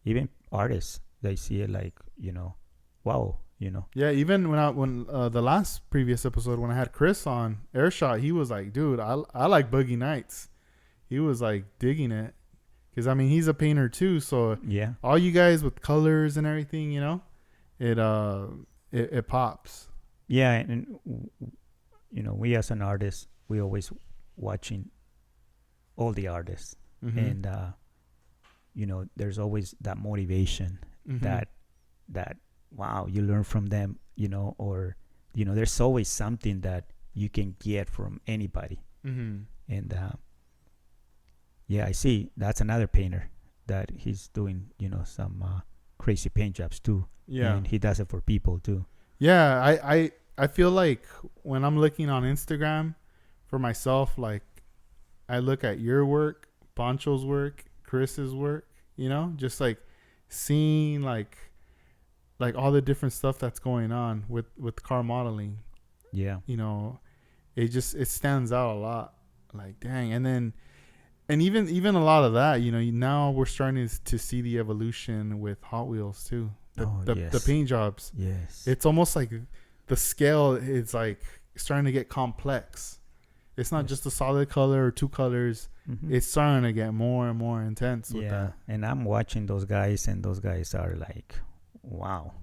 even artists. They see it like, wow, Yeah, even when the last previous episode, when I had Chris on Airshot, he was like, dude, I like Boogie Nights. He was like digging it. Because I mean, he's a painter too. So Yeah. all you guys with colors and everything, it pops. Yeah, and we as an artist, we always watching all the artists, Mm-hmm. and there's always that motivation Mm-hmm. that wow, you learn from them, or there's always something that you can get from anybody, Mm-hmm. and yeah, I see that's another painter that he's doing some crazy paint jobs too, Yeah. and he does it for people too. Yeah, I feel like when I'm looking on Instagram for myself, like I look at your work, Pancho's work, Chris's work, just like seeing like all the different stuff that's going on with car modeling. Yeah. It stands out a lot. Like, dang. And even a lot of that, now we're starting to see the evolution with Hot Wheels too. The Yes. paint jobs. Yes. It's almost like the scale is like starting to get complex. It's not Yes. just a solid color or two colors. Mhm. It's starting to get more and more intense with that. And I'm watching those guys, and those guys are like, wow,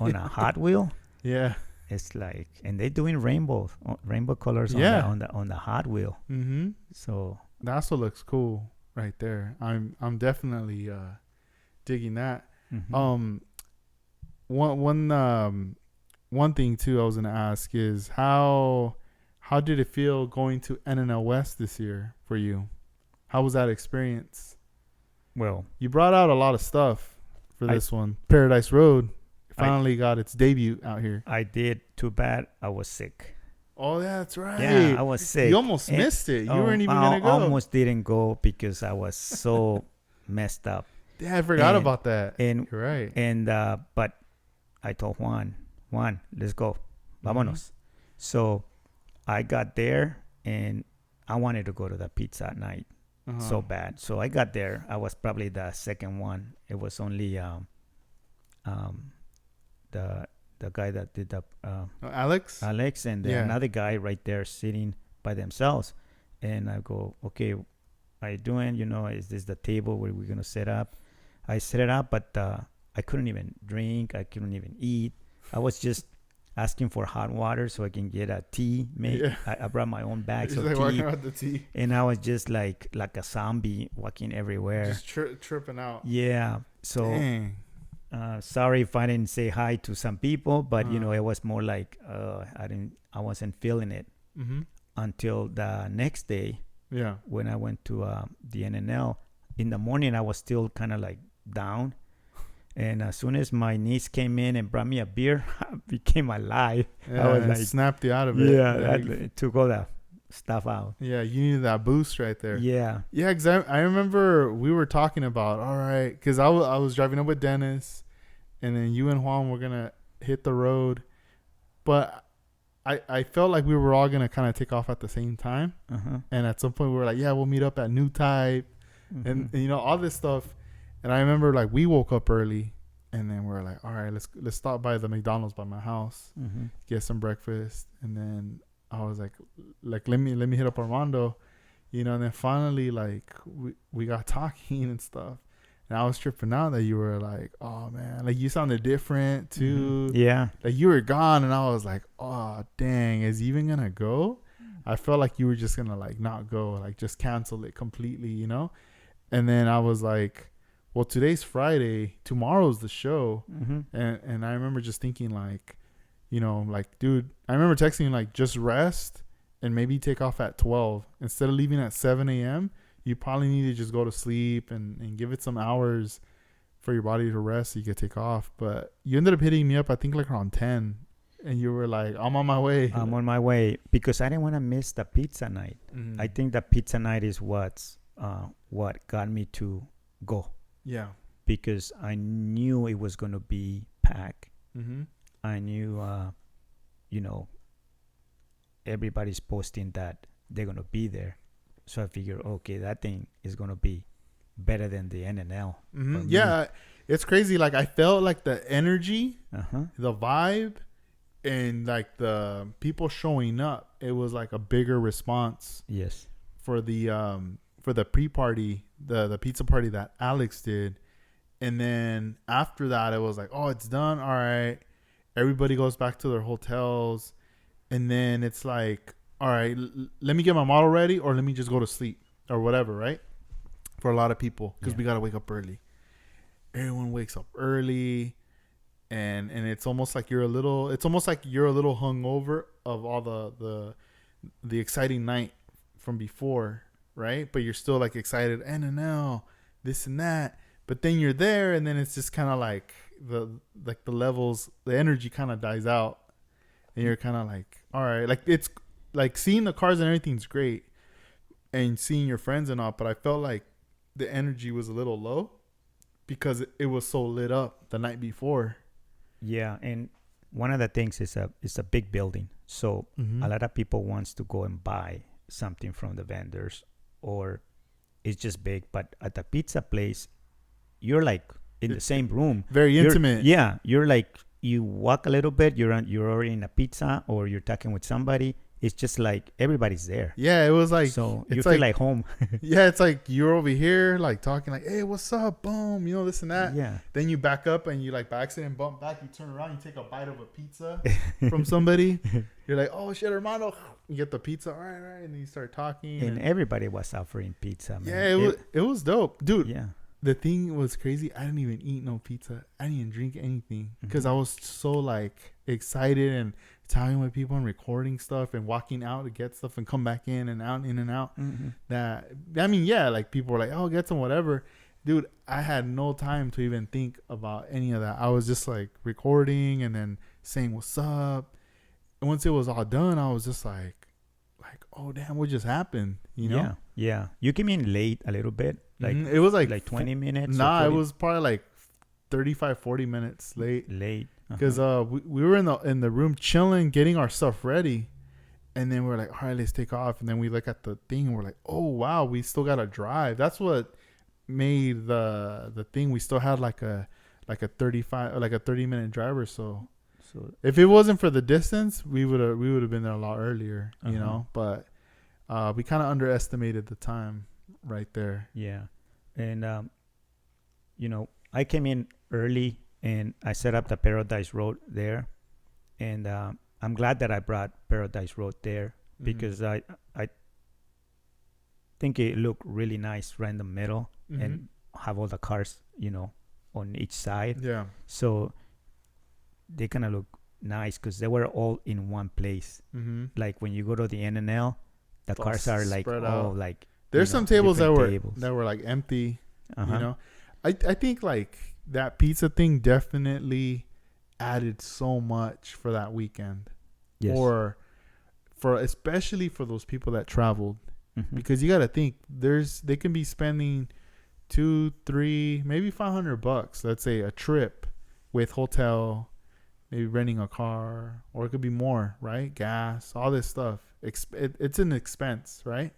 on a Hot Wheel. Yeah. It's like, and they're doing rainbow colors Yeah. on the Hot Wheel. Mm-hmm. So That's what looks cool right there. I'm definitely digging that. mhm. One thing too I was gonna ask is how did it feel going to N&L West this year for you? How was that experience? Well, You brought out a lot of stuff for I- this one. Paradise Road finally got its debut out here. I did. Too bad I was sick. Oh, yeah, that's right. Yeah, I was sick. You almost And- missed it. You weren't even gonna go. I almost didn't go because I was so messed up. Yeah, I forgot and- about that. And You're right. and but I told Juan, let's go, Mm-hmm. vámonos. So I got there, and I wanted to go to the pizza night Uh-huh. so bad. So I got there. I was probably the second one. It was only the guy that did the Alex? Alex, and then Yeah. another guy right there sitting by themselves. And I go, okay, how you doing? Is this the table where we're gonna set up? I set it up, but I couldn't even drink. I couldn't even eat. I was just asking for hot water so I can get a tea made. Yeah. I brought my own bags He's of like tea, walking around the tea. and I was just like a zombie walking everywhere. Just tripping out. Yeah. So Dang. sorry if I didn't say hi to some people, but Uh-huh. it was more like I wasn't feeling it Mm-hmm. until the next day Yeah. when I went to the N&L. In the morning, I was still kind of like down. And as soon as my niece came in and brought me a beer, I became alive. Yeah, was it like- snapped you out of it. Yeah, Like, it took all that stuff out. yeah, you needed that boost right there. Yeah. Yeah, because I remember we were talking about, all right, because I was driving up with Dennis, and then you and Juan were going to hit the road. But I felt like we were all going to kind of take off at the same time. Uh-huh. And at some point, we were like, yeah, we'll meet up at New Type. And, Mhm. all this stuff. And I remember, like, we woke up early, and then we were like, all right, let's stop by the McDonald's by my house, Mhm. get some breakfast. And then I was like let me hit up Armando, and then finally, like, we got talking and stuff. And I was tripping out that you were like, oh man, like you sounded different too. Mhm. Yeah. Like you were gone, and I was like, oh dang, is he even gonna go? I felt like you were just gonna like not go, like just cancel it completely, And then I was like, well, today's Friday, tomorrow's the show. Mm-hmm. And I remember just thinking like, like, dude, I remember texting you like, just rest and maybe take off at 12 instead of leaving at 7 a.m. You probably need to just go to sleep and give it some hours for your body to rest so you could take off. But you ended up hitting me up, I think like around 10, and you were like, I'm on my way. I'm on my way because I didn't want to miss the pizza night. Mhm. I think the pizza night is what got me to go, Yeah. because I knew it was going to be packed. Mm-hmm. I knew, everybody's posting that they're going to be there. So I figured, okay, that thing is going to be better than the N&L. Mm-hmm. for me. Yeah. It's crazy. Like I felt like the energy, Uh-huh. the vibe, and like the people showing up, it was like a bigger response Yes. for the for the pre-party, the pizza party that Alex did. And then after that, it was like, oh, it's done. All right. Everybody goes back to their hotels. And then it's like, all right, let me get my model ready, or let me just go to sleep or whatever, right? For a lot of people, because we got to wake up early. Everyone wakes up early. And it's almost like you're a little hungover of all the exciting night from before, right? But you're still like excited, N&L, this and that. But then you're there, and then it's just kind of like the levels, the energy kind of dies out, and you're kind of like, all right, like it's like seeing the cars and everything's great, and seeing your friends and all. But I felt like the energy was a little low because it was so lit up the night before. Yeah, and one of the things is it's a big building, so a lot of people wants to go and buy something from the vendors, or it's just big. But at the pizza place, you're like in the same room, very intimate. Yeah, you're like, you walk a little bit, you're ordering a pizza, or you're talking with somebody. It's just like everybody's there. Yeah, it was like, so you feel like home. Yeah, it's like you're over here like talking like, hey, what's up, boom, you know, this and that. Yeah. Then you back up and you like by accident bump back, you turn around, you take a bite of a pizza from somebody. You're like, oh shit, Armando. You get the pizza, all right, and then you start talking. And everybody was offering pizza, man. Yeah, it was dope, dude. Yeah. The thing was crazy. I didn't even eat no pizza. I didn't even drink anything because I was so like excited and talking with people and recording stuff and walking out to get stuff and come back in and out. That, I mean, yeah, like people were like, oh, get some whatever. Dude, I had no time to even think about any of that. I was just like recording and then saying what's up. And once it was all done, I was just like, oh damn, what just happened? You know? Yeah. You came in late a little bit. Like it was like 20 minutes. Nah, it was probably like 35, 40 minutes late. Because we were in the room chilling, getting our stuff ready, and then we're like, all right, let's take off. And then we look at the thing, and we're like, oh wow, we still gotta drive. That's what made the thing. We still had like a 30-minute drive or so. So if it wasn't for the distance, we would have been there a lot earlier, you know. But we kind of underestimated the time right there. Yeah, and you know, I came in early and I set up the Paradise Road there, and I'm glad that I brought Paradise Road there because I think it looked really nice right in the middle and have all the cars, you know, on each side. Yeah. So they kind of look nice because they were all in one place. Like when you go to the N&L, the cars are like all like. There's some tables that were like empty. You know, I think like that pizza thing definitely added so much for that weekend. Yes. Or for especially for those people that traveled, because you got to think they can be spending $200, $300, maybe $500. Let's say a trip with hotel, maybe renting a car, or it could be more, right? Gas, all this stuff. It's an expense, right?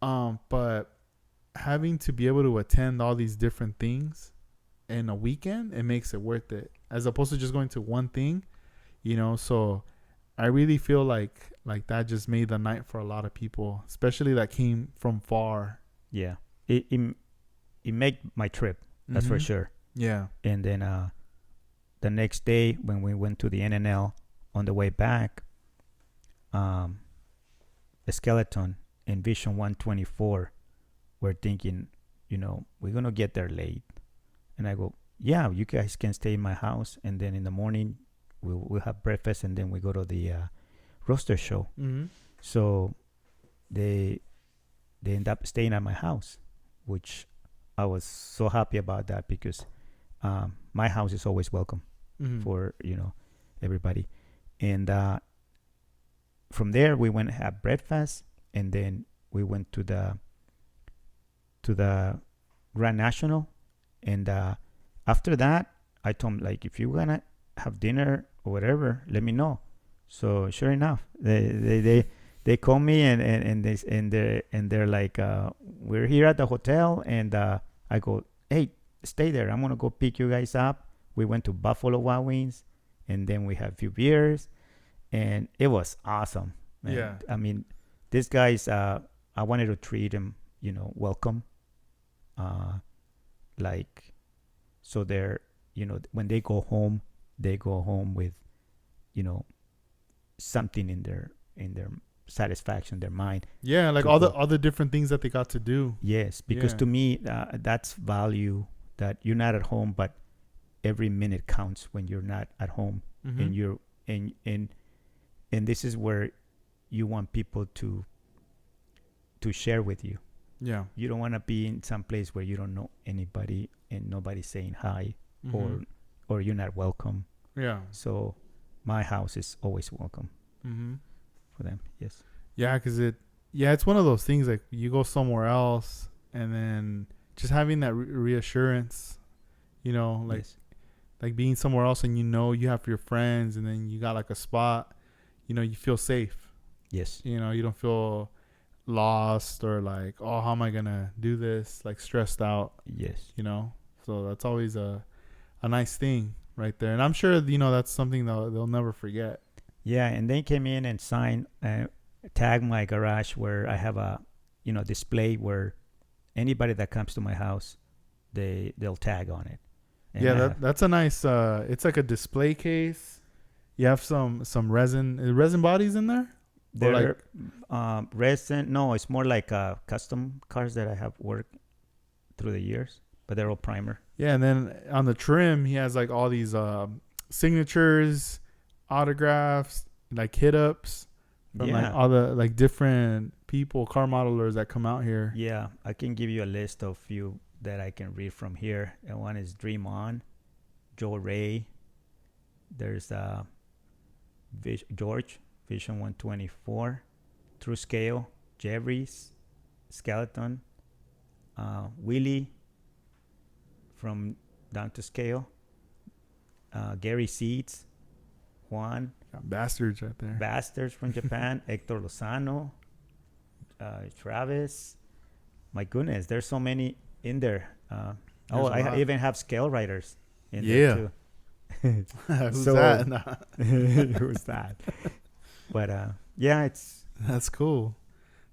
But having to be able to attend all these different things in a weekend, it makes it worth it, as opposed to just going to one thing, you know. So I really feel like that just made the night for a lot of people, especially that came from far. Yeah, it made my trip, that's for sure. Yeah. And then the next day when we went to the N&L on the way back, a Skeleton and Vision 124 were thinking, you know, we're gonna get there late, and I go, yeah, you guys can stay in my house, and then in the morning we'll have breakfast, and then we go to the roaster show. So they end up staying at my house, which I was so happy about that because my house is always welcome for, you know, everybody. And from there we went and had breakfast, and then we went to the Grand National, and after that I told them, like, if you're gonna have dinner or whatever, let me know. So sure enough, they call me and they're like, we're here at the hotel, and I go, hey, stay there, I'm gonna go pick you guys up. We went to Buffalo Wild Wings, and then we had a few beers, and it was awesome, man. Yeah. I mean, these guys, I wanted to treat them welcome. Like, so they're, when they go home with, something in their satisfaction, their mind. Yeah, like to all go. the other different things that they got to do. Yes, because Yeah. to me, that's value, that you're not at home, but every minute counts when you're not at home, Mm-hmm. and you're and this is where you want people to share with you. Yeah. You don't want to be in some place where you don't know anybody and nobody's saying hi, Mm-hmm. or you're not welcome. Yeah. So my house is always welcome Mm-hmm. for them. Yes. Yeah, because it's one of those things like you go somewhere else and then just having that reassurance, like Yes. like being somewhere else and you have your friends and then you got like a spot, you feel safe. Yes. You don't feel lost or like, oh, how am I gonna do this? Like stressed out. Yes. So that's always a nice thing right there. And I'm sure that's something they'll never forget. Yeah, and they came in and signed, tag my garage where I have a, display where anybody that comes to my house, they'll tag on it. And Yeah, that's a nice. It's like a display case. You have some resin bodies in there. they're resin. No, it's more like custom cars that I have worked through the years, but they're all primer. Yeah, and then on the trim, he has like all these signatures, autographs, like hit ups from like all the like different people, car modelers that come out here. Yeah, I can give you a list of few that I can read from here. And one is Dream On, Joe Ray. There's George, Vision 124, True Scale, Jeffries, Skeleton, Willie from Down to Scale, Gary Seeds, Juan, Got bastards right there. Bastards from Japan, Hector Lozano, Travis. My goodness, there's so many in there. I even have ScaleRiders in there too. Who's So- that? Nah. Who's that? But it's That's cool.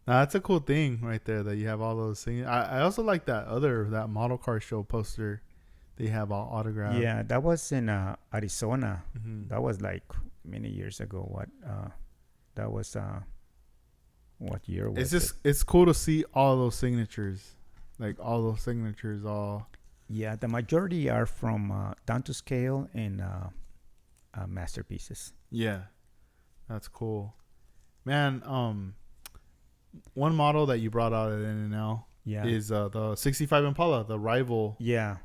Nah, that's a cool thing right there that you have all those things. I also like that model car show poster. They have all autographed. yeah, that was in Arizona. Mm-hmm. That was like many years ago. That was what year was It's cool to see all those signatures, like all those signatures all. Yeah, the majority are from Down to Scale and Masterpieces. Yeah, that's cool, man. One model that you brought out at N&L Yeah. is the 65 Impala, the rival. Yeah.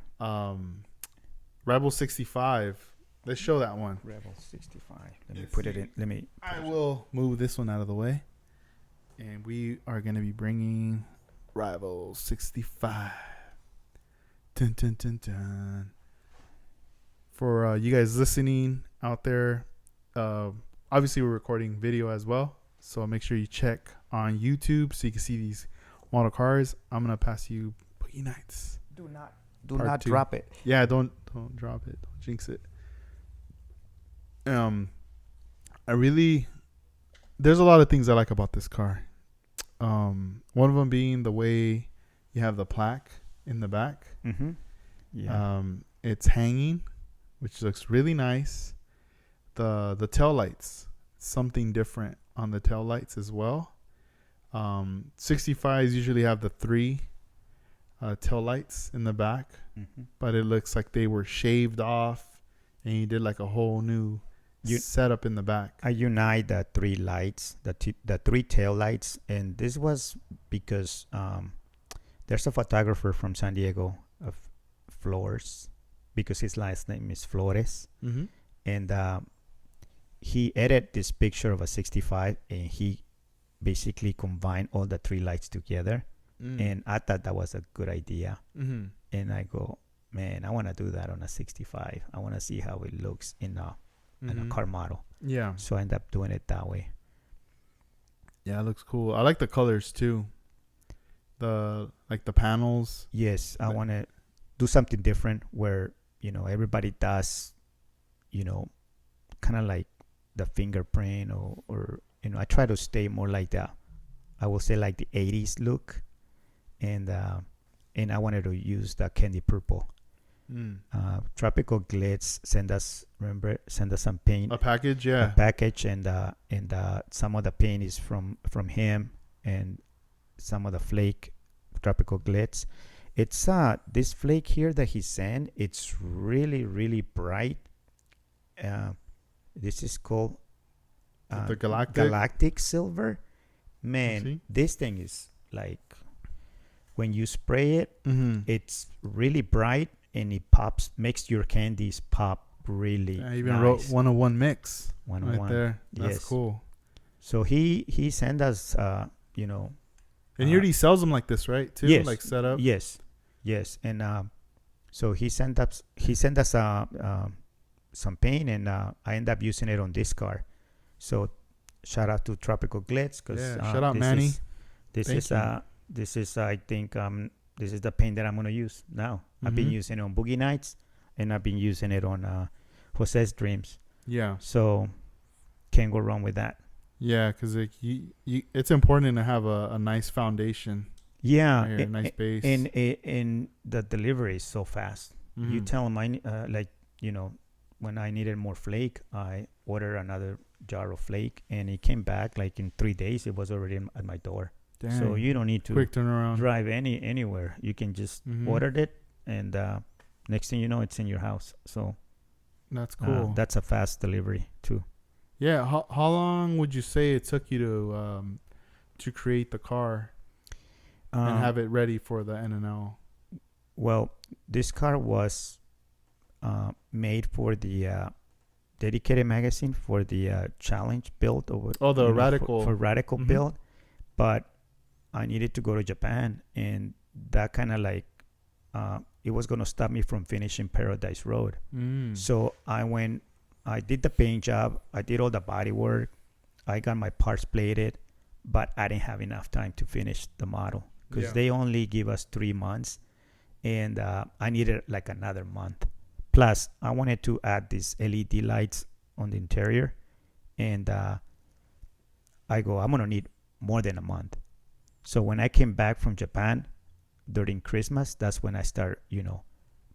Rival 65. Let's show that one. Rebel 65. Let me Let's put it see. in. Let me. I will move this one out of the way, and we are gonna be bringing Rival 65. Dun, dun, dun, dun. For you guys listening out there, obviously we're recording video as well, so make sure you check on YouTube so you can see these model cars. I'm gonna pass you Boogie Nights. Do Part not two. drop it. Yeah, don't drop it. Don't jinx it. There's a lot of things I like about this car. One of them being the way you have the plaque in the back. Mm-hmm. Yeah. It's hanging, which looks really nice. The tail lights, something different on the tail lights as well. 65s usually have the 3 tail lights in the back, Mm-hmm. but it looks like they were shaved off and you did like a whole new setup in the back. I unite the 3 lights, the 3 tail lights, and this was because there's a photographer from San Diego, of Flores, because his last name is Flores, Mm-hmm. and he edited this picture of a 65, and he basically combined all the 3 lights together, and I thought that was a good idea. Mm-hmm. And I go, man, I want to do that on a 65. I want to see how it looks in a car model. Yeah. So I end up doing it that way. Yeah, it looks cool. I like the colors too. The panels. Yes, I want to do something different where, everybody does, kind of like the fingerprint or I try to stay more like I will say like the 80s look. and I wanted to use the candy purple. Tropical Glitz send us some paint, A package, a yeah. package, and some of the paint is from him, and some of the flake Tropical Glitz. It's this flake here that he sent. It's really really bright. This is called The galactic silver. See? Man, this thing is like, when you spray it, it's really bright, and it makes your candies pop really I even nice. wrote 101 mix 101 right there. That's yes. cool. So he sent us, And he already sells them like this, right? Too, yes, like set up. Yes, and so he sent us some paint, and I ended up using it on this car. So shout out to Tropical Glitz, because shout out Manny. This is I think this is the paint that I'm gonna use now. I've been using it on Boogie Nights, and I've been using it on Jose's Dreams. Yeah. So can't go wrong with that. Yeah, because it's important to have a nice foundation. Yeah, right here, a nice base. And the delivery is so fast. You tell them when I needed more flake, I ordered another jar of flake, and it came back like in 3 days. It was already at my door. Dang. So you don't need to quick turnaround. drive anywhere. You can just order it, and next thing you know, it's in your house. So That's cool. That's a fast delivery too. Yeah. How long would you say it took you to create the car and have it ready for the N&L? Well, this car was made for the dedicated magazine for the challenge build. The radical. For radical build. But I needed to go to Japan, and that kind of like it was going to stop me from finishing Paradise Road. So I did the paint job, I did all the body work, I got my parts plated, but I didn't have enough time to finish the model, because they only give us 3 months, and I needed like another month. Plus, I wanted to add these LED lights on the interior, and I'm going to need more than a month. So when I came back from Japan during Christmas, that's when I started,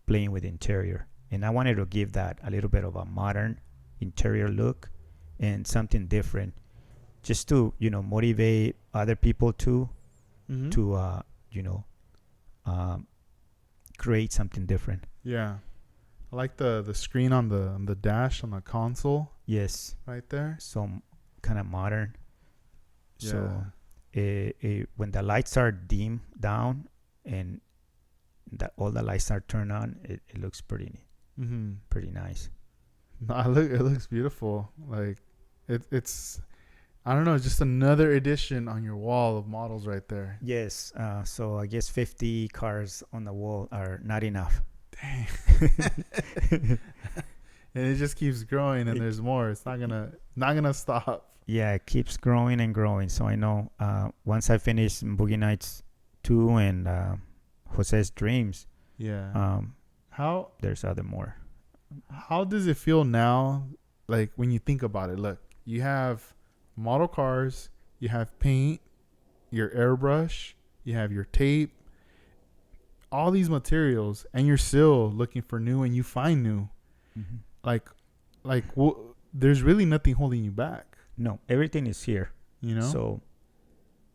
playing with interior. And I wanted to give that a little bit of a modern interior look and something different, just to, motivate other people too, to, create something different. Yeah. I like the screen on the dash on the console. Yes. Right there. So kind of modern. Yeah. So when the lights are dimmed down and all the lights are turned on, it looks pretty nice. No, it looks beautiful. Like it's I don't know, just another addition on your wall of models right there. Yes. So I guess 50 cars on the wall are not enough. Dang. And it just keeps growing, and there's more. It's not gonna stop. Yeah, it keeps growing and growing. So I know once I finish Boogie Nights 2 and Jose's Dreams, how there's other more. How does it feel now, like when you think about it? Look, you have model cars, you have paint, your airbrush, you have your tape, all these materials, and you're still looking for new, and you find new. There's really nothing holding you back. No, everything is here. So,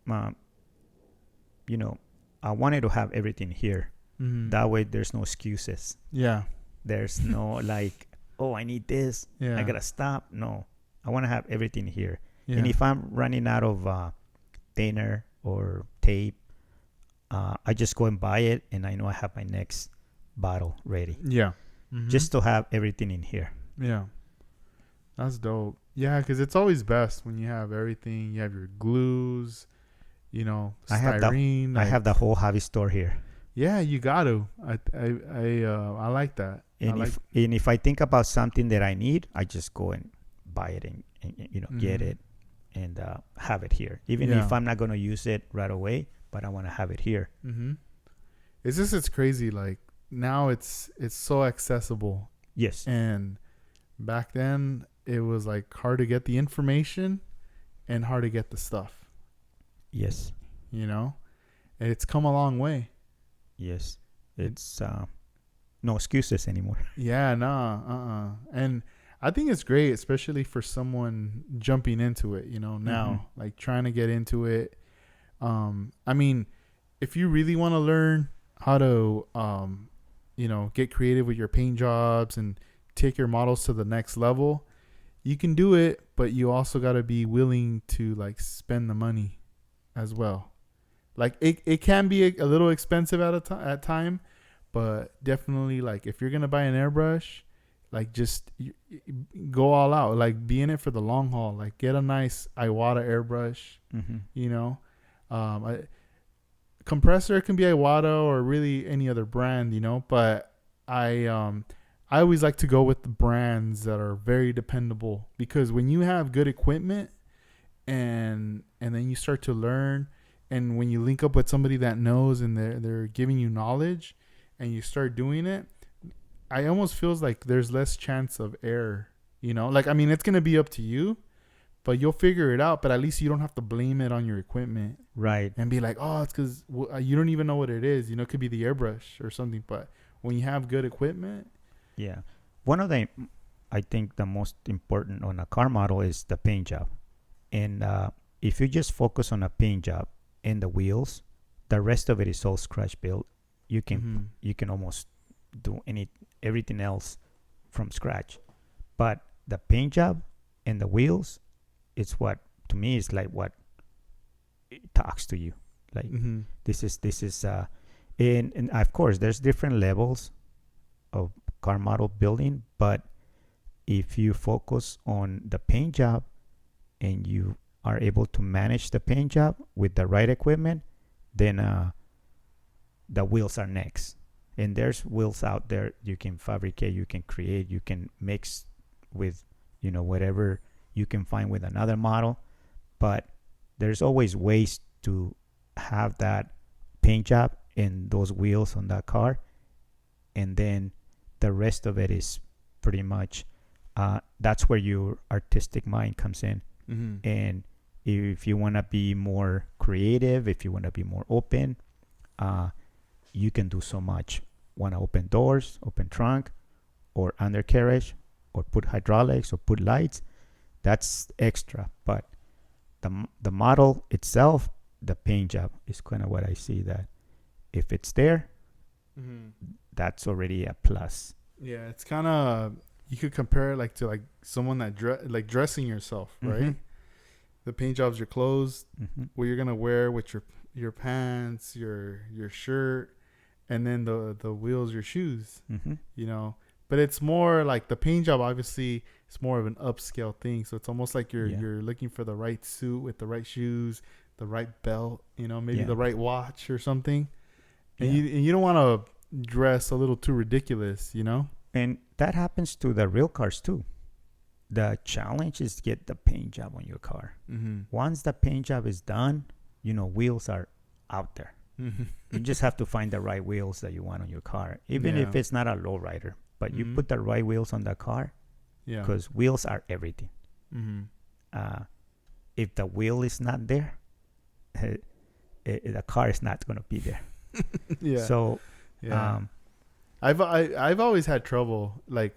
I wanted to have everything here. That way, there's no excuses. Yeah. There's no like, oh, I need this. Yeah. I gotta stop. No, I want to have everything here. Yeah. And if I'm running out of thinner or tape, I just go and buy it, and I know I have my next bottle ready. Yeah. Just to have everything in here. Yeah. That's dope. Yeah, because it's always best when you have everything. You have your glues, styrene. I have the whole hobby store here. Yeah, you got to. I like that. And if I think about something that I need, I just go and buy it and get it and have it here. Even if I'm not going to use it right away, but I want to have it here. It's crazy. Like now it's so accessible. Yes. And back then it was like hard to get the information and hard to get the stuff. Yes. It's come a long way. Yes. It's no excuses anymore. Yeah, nah, and I think it's great, especially for someone jumping into it, now, like trying to get into it. I mean, if you really want to learn how to, get creative with your paint jobs and take your models to the next level, you can do it, but you also got to be willing to like spend the money as well. Like it can be a little expensive at time, but definitely like if you're going to buy an airbrush, like just go all out, like be in it for the long haul, like get a nice Iwata airbrush, you know, a compressor can be Iwata or really any other brand, but I always like to go with the brands that are very dependable, because when you have good equipment and then you start to learn, and when you link up with somebody that knows and they're giving you knowledge and you start doing it, I almost feels like there's less chance of error, like, I mean, it's going to be up to you, but you'll figure it out, but at least you don't have to blame it on your equipment. Right. And be like, oh, it's because you don't even know what it is. It could be the airbrush or something. But when you have good equipment. Yeah. One of the, I think the most important on a car model is the paint job. And if you just focus on a paint job and the wheels, the rest of it is all scratch built. You can almost do everything else from scratch. But the paint job and the wheels, it's what, to me, is like what it talks to you. Like this is and of course there's different levels of car model building, but if you focus on the paint job and you are able to manage the paint job with the right equipment, then the wheels are next. And there's wheels out there you can fabricate, you can create, you can mix with whatever you can find with another model, but there's always ways to have that paint job and those wheels on that car, and then the rest of it is pretty much that's where your artistic mind comes in. And if you want to be more creative, if you want to be more open, you can do so much. Want to open doors, open trunk, or undercarriage, or put hydraulics, or put lights, that's extra. But the model itself, the paint job, is kind of what I see, that if it's there, that's already a plus. Yeah, it's kind of, you could compare it like to like someone that dressing yourself, right? The paint job's your clothes, what you're gonna wear with your pants, your shirt, and then the wheels, your shoes. But it's more like the paint job, obviously, it's more of an upscale thing. So it's almost like you're looking for the right suit with the right shoes, the right belt, maybe the right watch or something. And you don't want to dress a little too ridiculous, And that happens to the real cars too. The challenge is to get the paint job on your car. Once the paint job is done, wheels are out there. You just have to find the right wheels that you want on your car, even if it's not a lowrider. But you put the right wheels on the car, because wheels are everything. If the wheel is not there, the car is not going to be there. So, I've always had trouble like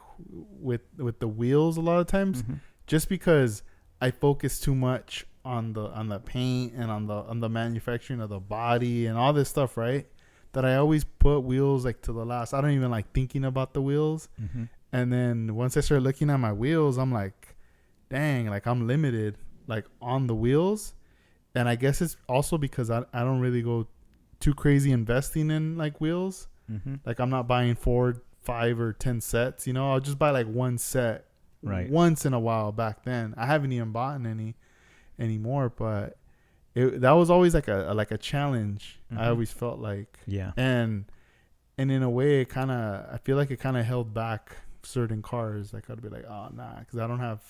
with the wheels a lot of times, just because I focus too much on the paint and on the manufacturing of the body and all this stuff, right? That I always put wheels like to the last. I don't even like thinking about the wheels. And then once I start looking at my wheels, I'm like, dang, like I'm limited like on the wheels. And I guess it's also because I don't really go too crazy investing in like wheels. Like I'm not buying 4, 5, or 10 sets. I'll just buy like one set once in a while. Back then, I haven't even bought any anymore, but that was always like a challenge. I always felt like, and in a way, I feel like it kind of held back certain cars. Like I'd be like, oh nah, because I don't have,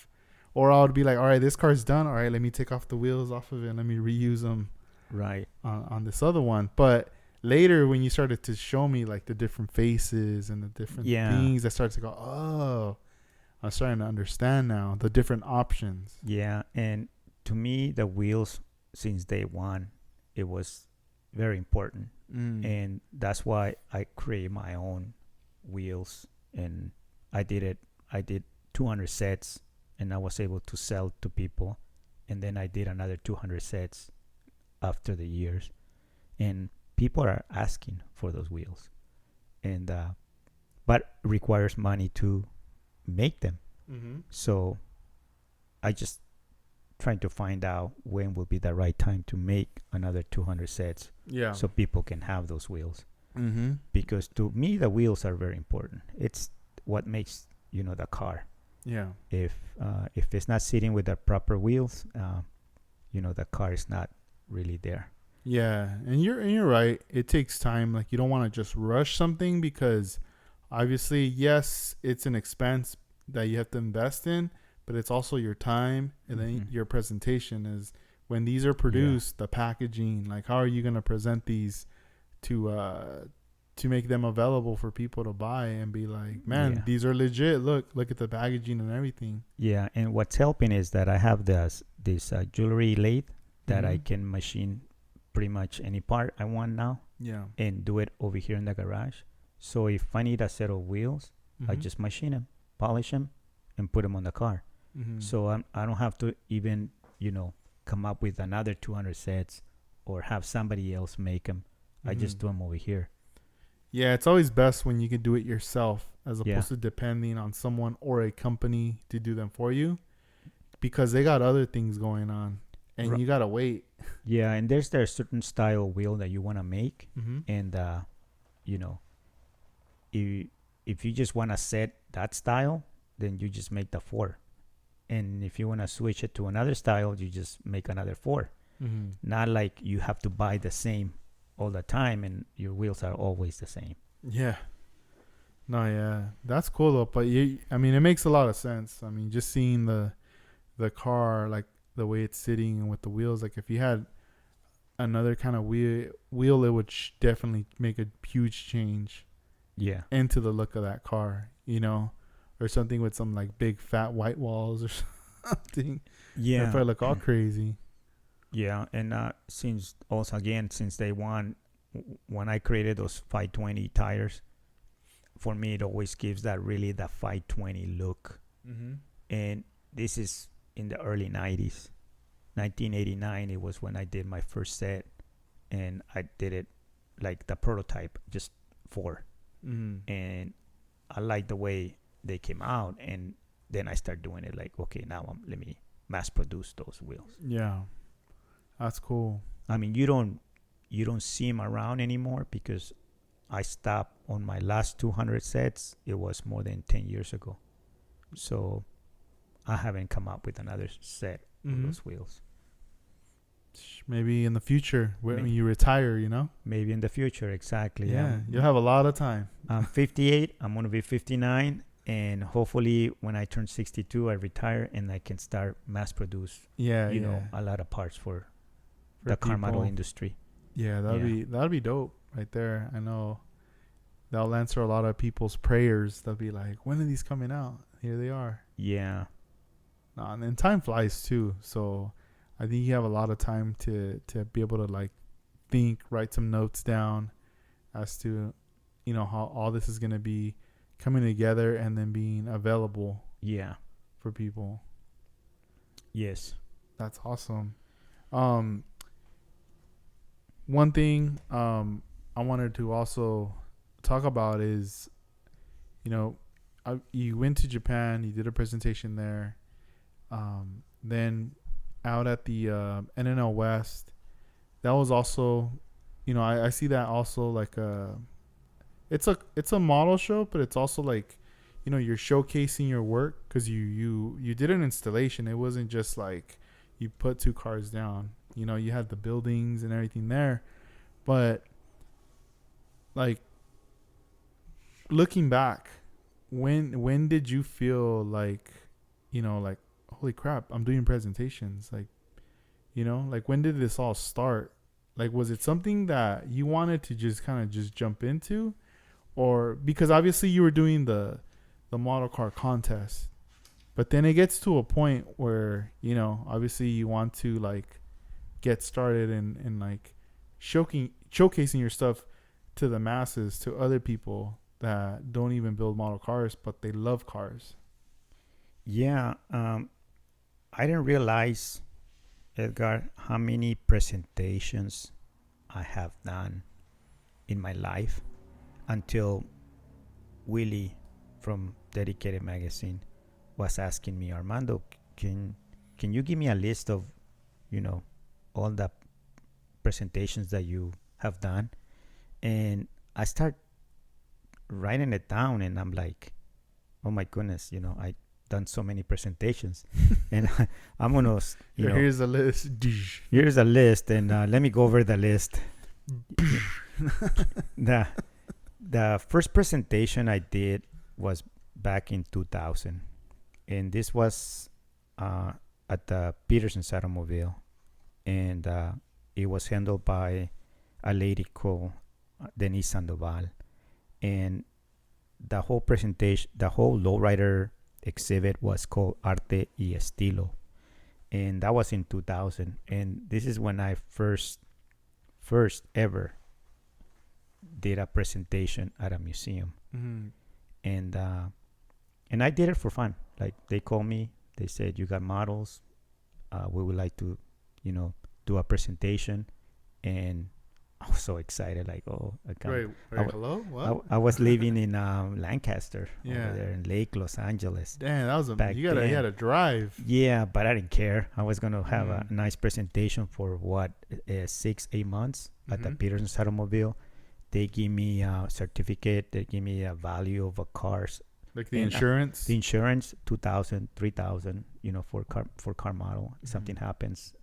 or I would be like, all right, this car's done. All right, let me take off the wheels off of it and let me reuse them on this other one. But later, when you started to show me like the different faces and the different things, I started to go, oh, I'm starting to understand now the different options. And to me, the wheels, since day one, it was very important. Mm. And that's why I create my own wheels, and I did 200 sets, and I was able to sell to people, and then I did another 200 sets after the years, and people are asking for those wheels, and but requires money to make them. Mm-hmm. So I just trying to find out when will be the right time to make another 200 sets, Yeah. so people can have those wheels. Mm-hmm. Because to me the wheels are very important. It's what makes the car. Yeah. If it's not sitting with the proper wheels, the car is not really there. Yeah, and you're right. It takes time. Like, you don't want to just rush something, because obviously, yes, it's an expense that you have to invest in, but it's also your time, and then your presentation is when these are produced, the packaging. Like, how are you going to present these to make them available for people to buy and be like, man, these are legit. Look at the packaging and everything. Yeah, and what's helping is that I have this jewelry lathe that I can machine pretty much any part I want now. Yeah. And do it over here in the garage. So if I need a set of wheels, I just machine them, polish them, and put them on the car. So I don't have to even come up with another 200 sets or have somebody else make them. I just do them over here. Yeah, it's always best when you can do it yourself, as opposed to depending on someone or a company to do them for you, because they got other things going on, and you gotta wait. Yeah, and there's a certain style wheel that you want to make, and if you just want to set that style, then you just make the 4, and if you want to switch it to another style, you just make another 4. Not like you have to buy the same all the time and your wheels are always the same. Yeah. No, yeah, that's cool though. But it makes a lot of sense. I mean, just seeing the car, like the way it's sitting and with the wheels, like if you had another kind of wheel, it would definitely make a huge change. Yeah. Into the look of that car, or something with some like big fat white walls or something. Yeah. It'd probably look all crazy. Yeah, and since day one, when I created those 520 tires, for me it always gives that 520 look. And this is in the early 90s. 1989, it was when I did my first set, and I did it like the prototype, just 4. And I like the way they came out, and then I start doing it like, okay, now let me mass produce those wheels. Yeah. That's cool. I mean, you don't see them around anymore, because I stopped on my last 200 sets. It was more than 10 years ago. So I haven't come up with another set of those wheels. Maybe in the future, when you retire, Maybe in the future, exactly. Yeah, you'll have a lot of time. I'm 58. I'm going to be 59. And hopefully when I turn 62, I retire and I can start mass produce, a lot of parts for the car model industry. Yeah, that'd be dope right there. I know that'll answer a lot of people's prayers. They'll be like, when are these coming out? Here they are. Yeah. And then time flies too. So I think you have a lot of time to be able to like think, write some notes down as to, how all this is going to be coming together and then being available. Yeah. For people. Yes. That's awesome. One thing I wanted to also talk about is, you went to Japan, you did a presentation there, then out at the N&L West. That was also, I see that also like it's a model show, but it's also like, you're showcasing your work, because you did an installation. It wasn't just like you put 2 cars down. You had the buildings and everything there, but like looking back, when did you feel like, like, holy crap, I'm doing presentations? Like, like when did this all start? Like, was it something that you wanted to just kind of just jump into, or because obviously you were doing the model car contest, but then it gets to a point where, obviously you want to like get started and like showcasing showcasing your stuff to the masses, to other people that don't even build model cars, but they love cars. Yeah, I didn't realize, Edgar, how many presentations I have done in my life until Willie from Dedicated Magazine was asking me, Armando, can you give me a list of, all the presentations that you have done? And I start writing it down, and I'm like, oh my goodness, I done so many presentations, and I'm gonna, Here's a list. here's a list, and let me go over the list. the the first presentation I did was back in 2000, and this was at the Peterson's Automobile, and it was handled by a lady called Denise Sandoval, and the whole presentation, the whole Lowrider exhibit was called Arte y Estilo, and that was in 2000, and this is when I first ever did a presentation at a museum. Mm-hmm. And I did it for fun. Like, they called me, they said, you got models, we would like to do a presentation, and I was so excited, like, Hello? What? I was living in Lancaster, Yeah, over there in Lake Los Angeles. Damn, that was back you then. had to drive. Yeah, but I didn't care. I was gonna have a nice presentation for 6-8 months at the Peterson's Automobile. They give me a certificate. They give me a value of a car's, Like the insurance. the insurance, $2,000, $3,000. For car model. If something happens,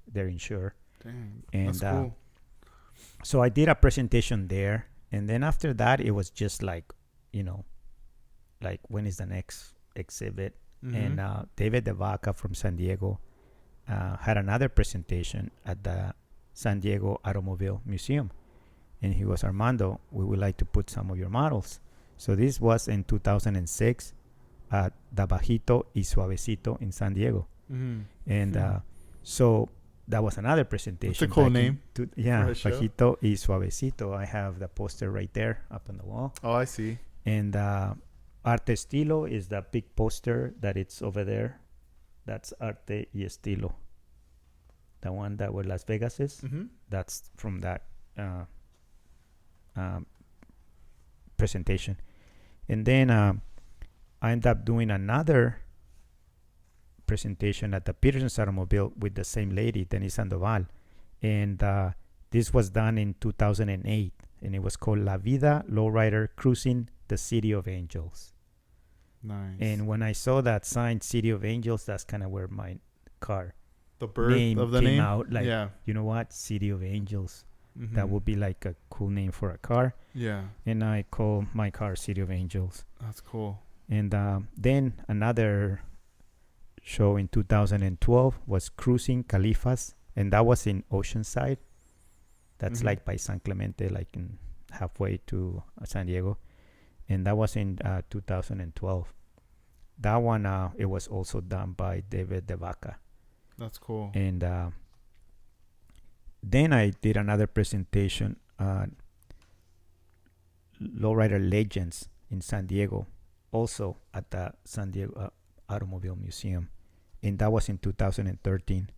they're insured. Dang, And that's cool. so I did a presentation there, and then after that, it was just like, like, when is the next exhibit? And David DeVaca from San Diego had another presentation at the San Diego Automobile Museum, and he goes, Armando, we would like to put some of your models. So this was in 2006 at the Bajito y Suavecito in San Diego, and so that was another presentation. It's a cool name. Bajito y Suavecito. I have the poster right there up on the wall. Oh, I see. And Arte Estilo is the big poster that it's over there. That's Arte y Estilo. The one that where Las Vegas is. That's from that presentation. And then I ended up doing another presentation at the Peterson's Automobile with the same lady, Denise Sandoval. And this was done in 2008. And it was called La Vida Lowrider Cruising the City of Angels. Nice. And when I saw that sign, City of Angels, that's kind of where my car the birth name of the came name out. Like, yeah. You know what? City of Angels. That would be like a cool name for a car. Yeah. And I call my car City of Angels. That's cool. And then another show in 2012 was Cruising Califas, and that was in Oceanside. That's like by San Clemente, like in halfway to San Diego. And that was in 2012. That one, it was also done by David DeVaca. That's cool. And then I did another presentation on Lowrider Legends in San Diego, also at the San Diego Automobile Museum. And that was in 2013.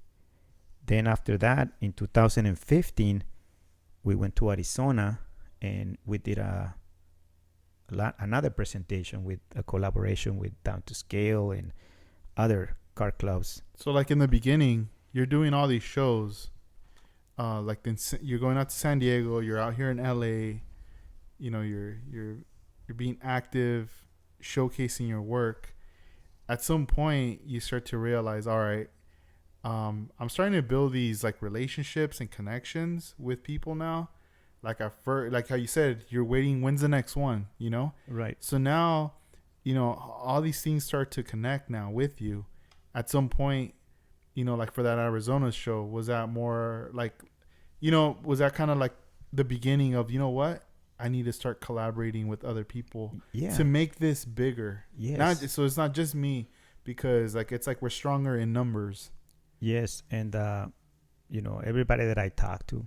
Then after that, in 2015, we went to Arizona and we did another presentation with a collaboration with Down to Scale and other car clubs. So like in the beginning, you're doing all these shows. Like you're going out to San Diego, you're out here in LA, you're being active, showcasing your work. At some point, you start to realize, all right, I'm starting to build these like relationships and connections with people now. Like like how you said, you're waiting. When's the next one? Right. So now, all these things start to connect now with you. At some point, like for that Arizona show, was that more like, was that kind of like the beginning of, what? I need to start collaborating with other people to make this bigger. Yes. So it's not just me, because like it's like we're stronger in numbers. Yes, and everybody that I talk to,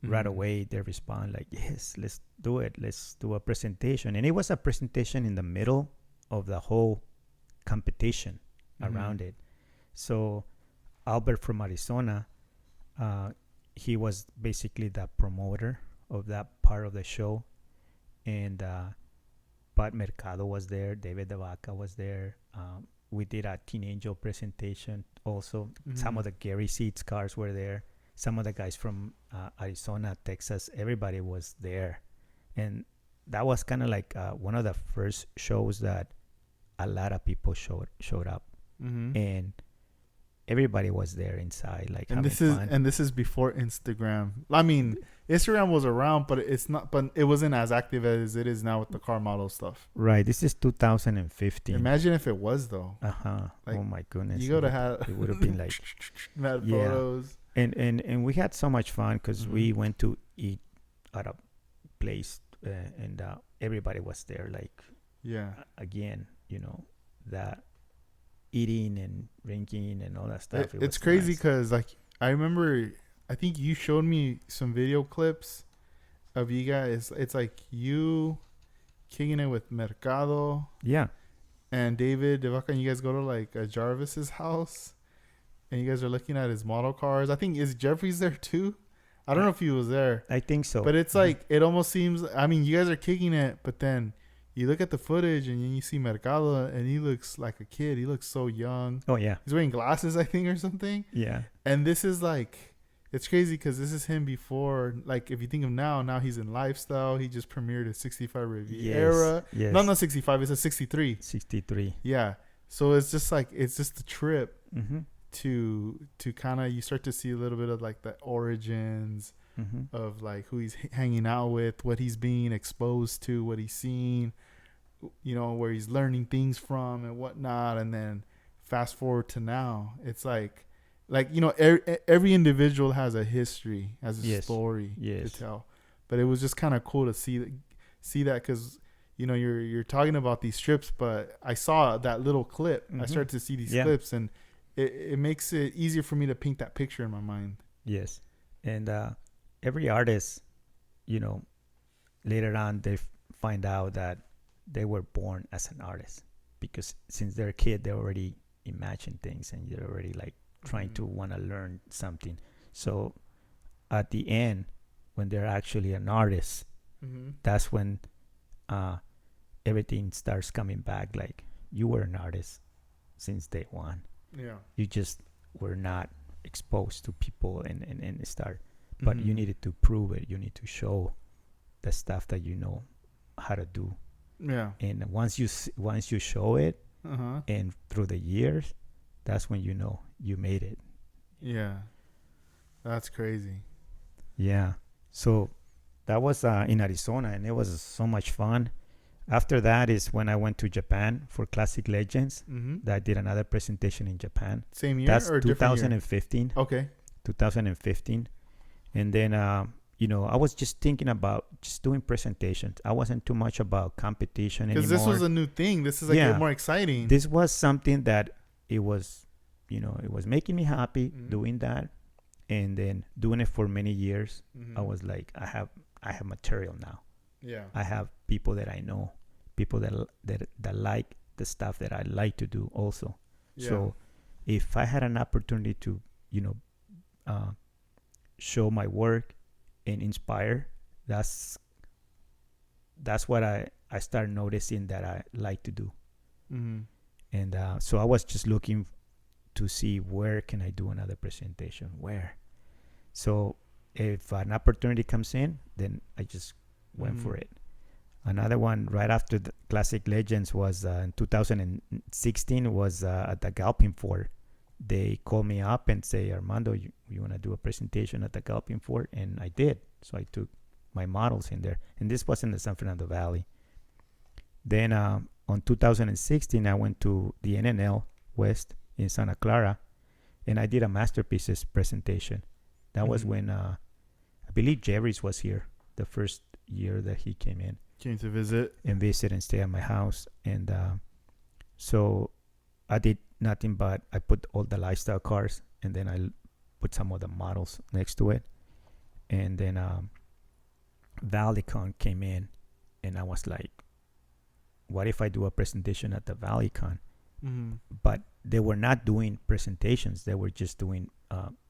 right away they respond like, yes, let's do it. Let's do a presentation. And it was a presentation in the middle of the whole competition around it. So Albert from Arizona, he was basically the promoter of that part of the show. And Pat Mercado was there. David De Vaca was there. We did a Teen Angel presentation also. Some of the Gary Seeds cars were there. Some of the guys from Arizona, Texas, everybody was there. And that was kind of like one of the first shows that a lot of people showed up. And everybody was there inside, like, and having fun. This is before Instagram. I mean, Instagram was around, but it wasn't as active as it is now with the car model stuff. Right. This is 2015. Imagine if it was though. Like, oh my goodness. You gotta have. It would have been like mad photos. And we had so much fun because we went to eat at a place and everybody was there. Like, again, that eating and drinking and all that stuff. It's crazy because like I remember, I think you showed me some video clips of you guys. It's like you kicking it with Mercado, and David De Vaca, and you guys go to like Jarvis's house, and you guys are looking at his model cars. I think is Jeffrey's there too. I don't know if he was there. I think so. But it's like it almost seems. I mean, you guys are kicking it, but then you look at the footage and you see Mercado, and he looks like a kid. He looks so young. Oh, yeah. He's wearing glasses, I think, or something. Yeah. And this is like, it's crazy because this is him before. Like, if you think of now he's in Lifestyle. He just premiered a 65 Riviera. Yes. No, not 65. It's a 63. 63. Yeah. So it's just like, it's just a trip to kind of, you start to see a little bit of like the origins of like who he's hanging out with, what he's being exposed to, what he's seen, where he's learning things from and whatnot. And then fast forward to now, it's like every individual has a history, has a story to tell. But it was just kind of cool to see that because you're talking about these strips, but I saw that little clip. I started to see these clips, and it makes it easier for me to paint that picture in my mind. Yes. And every artist, later on they find out that they were born as an artist, because since they're a kid, they already imagine things and they're already like trying to want to learn something. So at the end, when they're actually an artist, that's when everything starts coming back. Like, you were an artist since day one. Yeah. You just were not exposed to people and start, but you needed to prove it. You need to show the stuff that you know how to do. Yeah. And once you show it, and through the years, that's when you made it. Yeah. That's crazy. Yeah. So that was in Arizona, and it was so much fun. After that is when I went to Japan for Classic Legends. That I did another presentation in Japan. Same year, that's or 2015. Okay. 2015. And then I was just thinking about just doing presentations. I wasn't too much about competition anymore. Because this was a new thing. This is like more exciting. This was something that it was making me happy doing that, and then doing it for many years. I was like, I have material now. Yeah. I have people that I know, people that like the stuff that I like to do also. Yeah. So if I had an opportunity to, show my work and inspire, that's what I started noticing that I like to do. And so I was just looking to see where can I do another presentation, where. So if an opportunity comes in, then I just went for it. Another one right after the Classic Legends was in 2016 was at the Galpin Fort. They called me up and say, Armando, you want to do a presentation at the Galpin Fort? And I did. So I took my models in there. And this was in the San Fernando Valley. Then on 2016, I went to the N&L West in Santa Clara, and I did a masterpieces presentation. That was when I believe Jerry's was here the first year that he came to visit and stay at my house. And so I did nothing but I put all the lifestyle cars, and then I put some of the models next to it. And then ValleyCon came in, and I was like, what if I do a presentation at the ValleyCon? But they were not doing presentations. They were just doing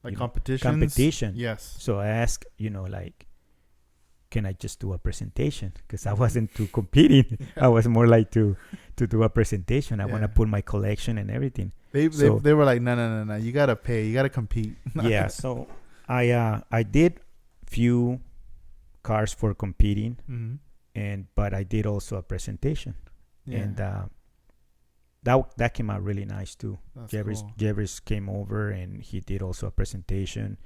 like competitions. Competition. Yes. So I asked, like, can I just do a presentation? Because I wasn't too competing. I was more like to do a presentation. I want to put my collection and everything. They were like, no. You gotta pay. You gotta compete. Yeah. So I did few cars for competing, but I did also a presentation, and that came out really nice too. Jerry's came over and he did also a presentation.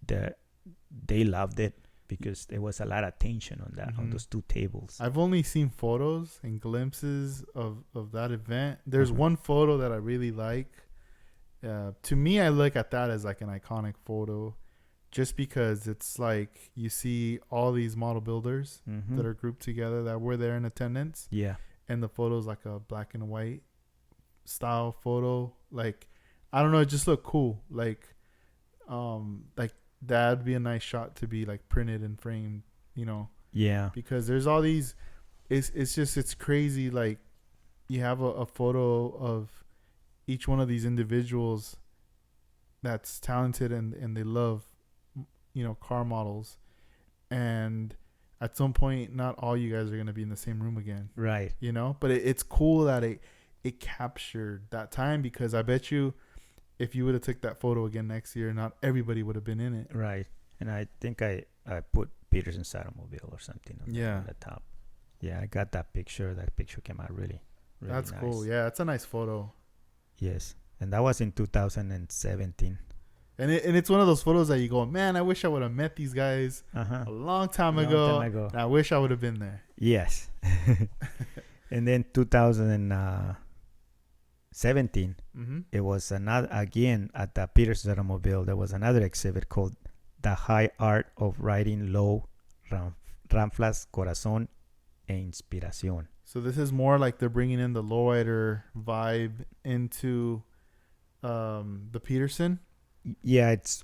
They loved it because there was a lot of tension on that on those two tables. I've only seen photos and glimpses of that event. There's one photo that I really like. To me, I look at that as like an iconic photo, just because it's like you see all these model builders that are grouped together that were there in attendance. Yeah, and the photo's like a black and white style photo. Like, I don't know, it just looked cool. Like that'd be a nice shot to be like printed and framed, Yeah. Because there's all these, it's crazy. Like, you have a photo of each one of these individuals that's talented and they love, car models. And at some point, not all you guys are going to be in the same room again. Right. But it's cool that it captured that time, because I bet you if you would have took that photo again next year, not everybody would have been in it. Right. And I think I put Peterson's automobile or something on the top. Yeah, I got that picture. That picture came out really that's nice. Cool. Yeah, it's a nice photo. Yes. And that was in 2017. And it's one of those photos that you go, man, I wish I would have met these guys a long time ago. And I wish I would have been there. Yes. And then 2017, it was again at the Peterson's Automobile. There was another exhibit called The High Art of Riding Low, Ranflas, Corazón e Inspiración. So this is more like they're bringing in the Lowrider vibe into the Peterson. Yeah, it's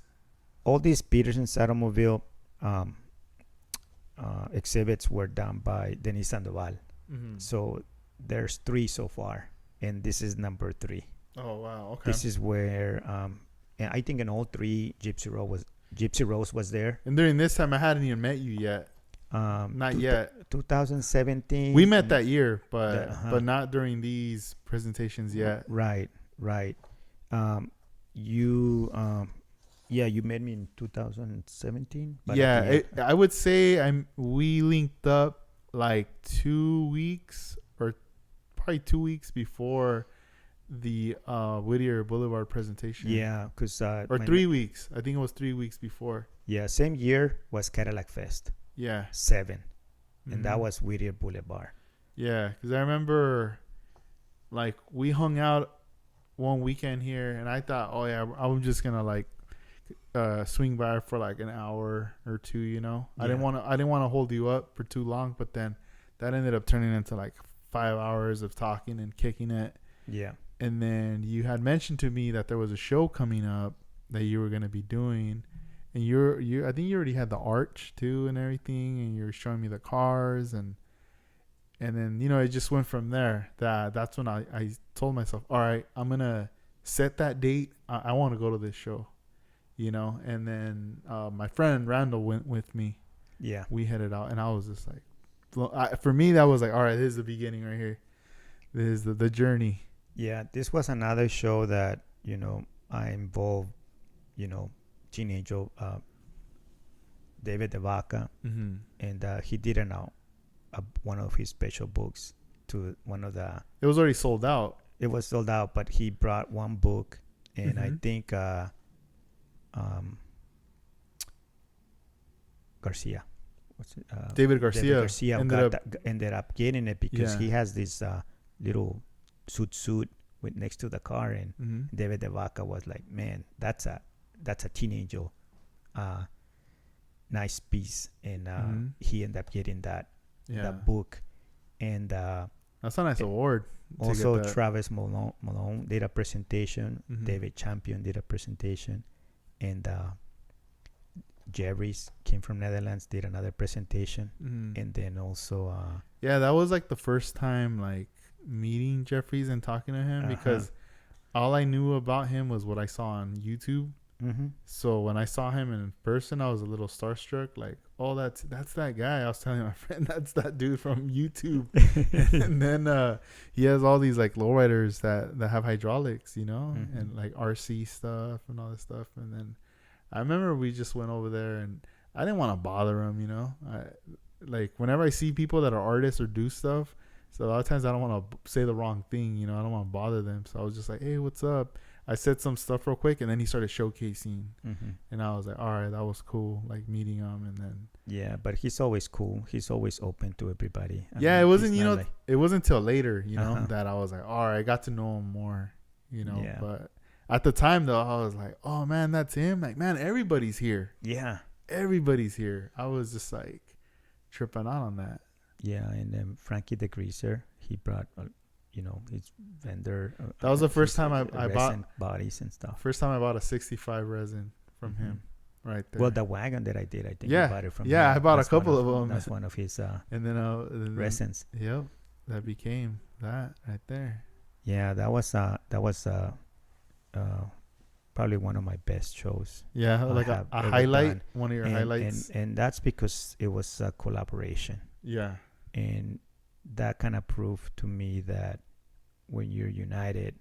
all these Peterson's Automobile exhibits were done by Denis Sandoval. So there's 3 so far, and this is number 3. Oh wow! Okay. This is where and I think in all 3 Gypsy Rose was there. And during this time, I hadn't even met you yet. Not yet. 2017. We met that year, but not during these presentations yet. Right. You met me in 2017. Yeah, I would say we linked up like 2 weeks or probably 2 weeks before the Whittier Boulevard presentation. Yeah, because or 3 weeks. I think it was 3 weeks before. Yeah, same year was Cadillac Fest. Yeah, 7, and that was Whittier Boulevard. Yeah, because I remember, like, we hung out one weekend here, and I thought, oh yeah, I'm just gonna like swing by for like an hour or 2. Yeah. I didn't want to hold you up for too long, but then that ended up turning into like 5 hours of talking and kicking it. Yeah. And then you had mentioned to me that there was a show coming up that you were gonna be doing. And I think you already had the arch too and everything, and you were showing me the cars, and then it just went from there. That's when I told myself, all right, I'm gonna set that date. I want to go to this show, And then my friend Randall went with me. Yeah, we headed out, and I was just like, for me that was like, all right, this is the beginning right here. This is the journey. Yeah, this was another show that I involved, teenager David DeVaca, and he did one of his special books to one of the. It was already sold out. It was sold out, but he brought one book, and I think Garcia. David Garcia ended up getting it because he has this little suit with next to the car, and David DeVaca was like, man, that's a teenager nice piece, and he ended up getting that book, and that's a nice award. Also, Travis Malone did a presentation. David Champion did a presentation, and Jerry's came from Netherlands, did another presentation, Mm. and then also Yeah, that was like the first time like meeting Jeffries and talking to him because all I knew about him was what I saw on YouTube. mm-hmm. So when I saw him in person, I was a little starstruck. Like, oh, that's that guy. I was telling my friend, that's that dude from YouTube. And then he has all these like lowriders that have hydraulics, you know, Mm-hmm. and like RC stuff and all this stuff. And then I remember we just went over there, and I didn't want to bother him, you know. Like whenever I see people that are artists or do stuff, so a lot of times I don't want to say the wrong thing, you know. I don't want to bother them. So I was just like, hey, what's up? I said some stuff real quick, and then he started showcasing, Mm-hmm. and I was like, all right, that was cool, like meeting him. And then Yeah, but he's always cool. He's always open to everybody. yeah, it wasn't, he's you not know, like- it wasn't until later, you know, Uh-huh. that I was like, all right, I got to know him more, you know. Yeah. But at the time though, I was like, oh man, that's him. Like, man, everybody's here. Yeah. Everybody's here. I was just like tripping out on that. Yeah, and then Frankie the Greaser, he brought, his vendor. That was the first his, time I bought resin bodies and stuff. First time I bought a 65 resin from Mhm. him, right there. Well, the wagon that I did, I think Yeah. I bought it from Yeah, him. I bought a That's one couple of them. That's one of his and then resins. Yep, that became that right there. Yeah, that was probably one of my best shows. Yeah, I like a have ever highlight, done. one of your and, highlights. and that's because it was a collaboration, Yeah. and that kind of proved to me that when you're united,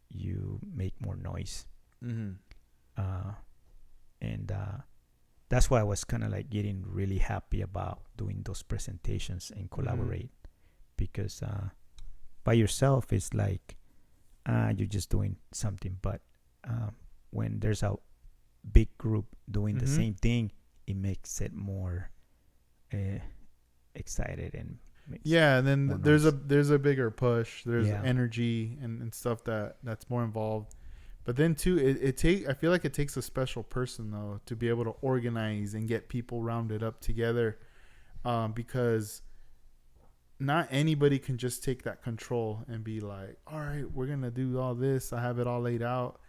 you make more noise. Mm-hmm. And that's why I was kind of like getting really happy about doing those presentations and collaborate, because by yourself it's like you're just doing something, but when there's a big group doing the same thing, it makes it more excited and makes Yeah, and then more there's noise. a bigger push. There's Yeah. energy and stuff that's more involved. But then too, I feel like it takes a special person though to be able to organize and get people rounded up together, because not anybody can just take that control and be like, all right, we're gonna do all this. I have it all laid out.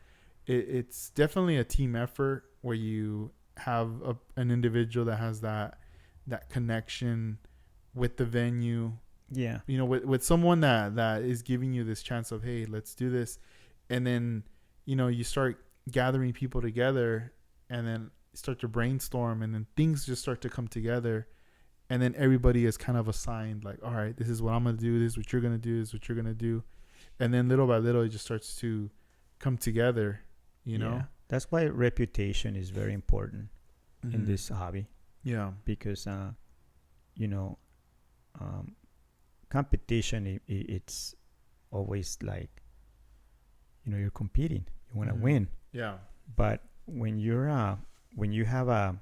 It's definitely a team effort where you have an individual that has that connection with the venue, Yeah. you know, with someone that is giving you this chance of, hey, let's do this. And then, you know, you start gathering people together and then start to brainstorm, and then things just start to come together. And then everybody is kind of assigned like, all right, this is what I'm going to do. This is what you're going to do. This is what you're going to do. And then little by little, it just starts to come together, you know? Yeah. That's why reputation is very important in this hobby, Yeah. because competition, it's always like, you're competing, you want to win. Yeah. But when you're when you have a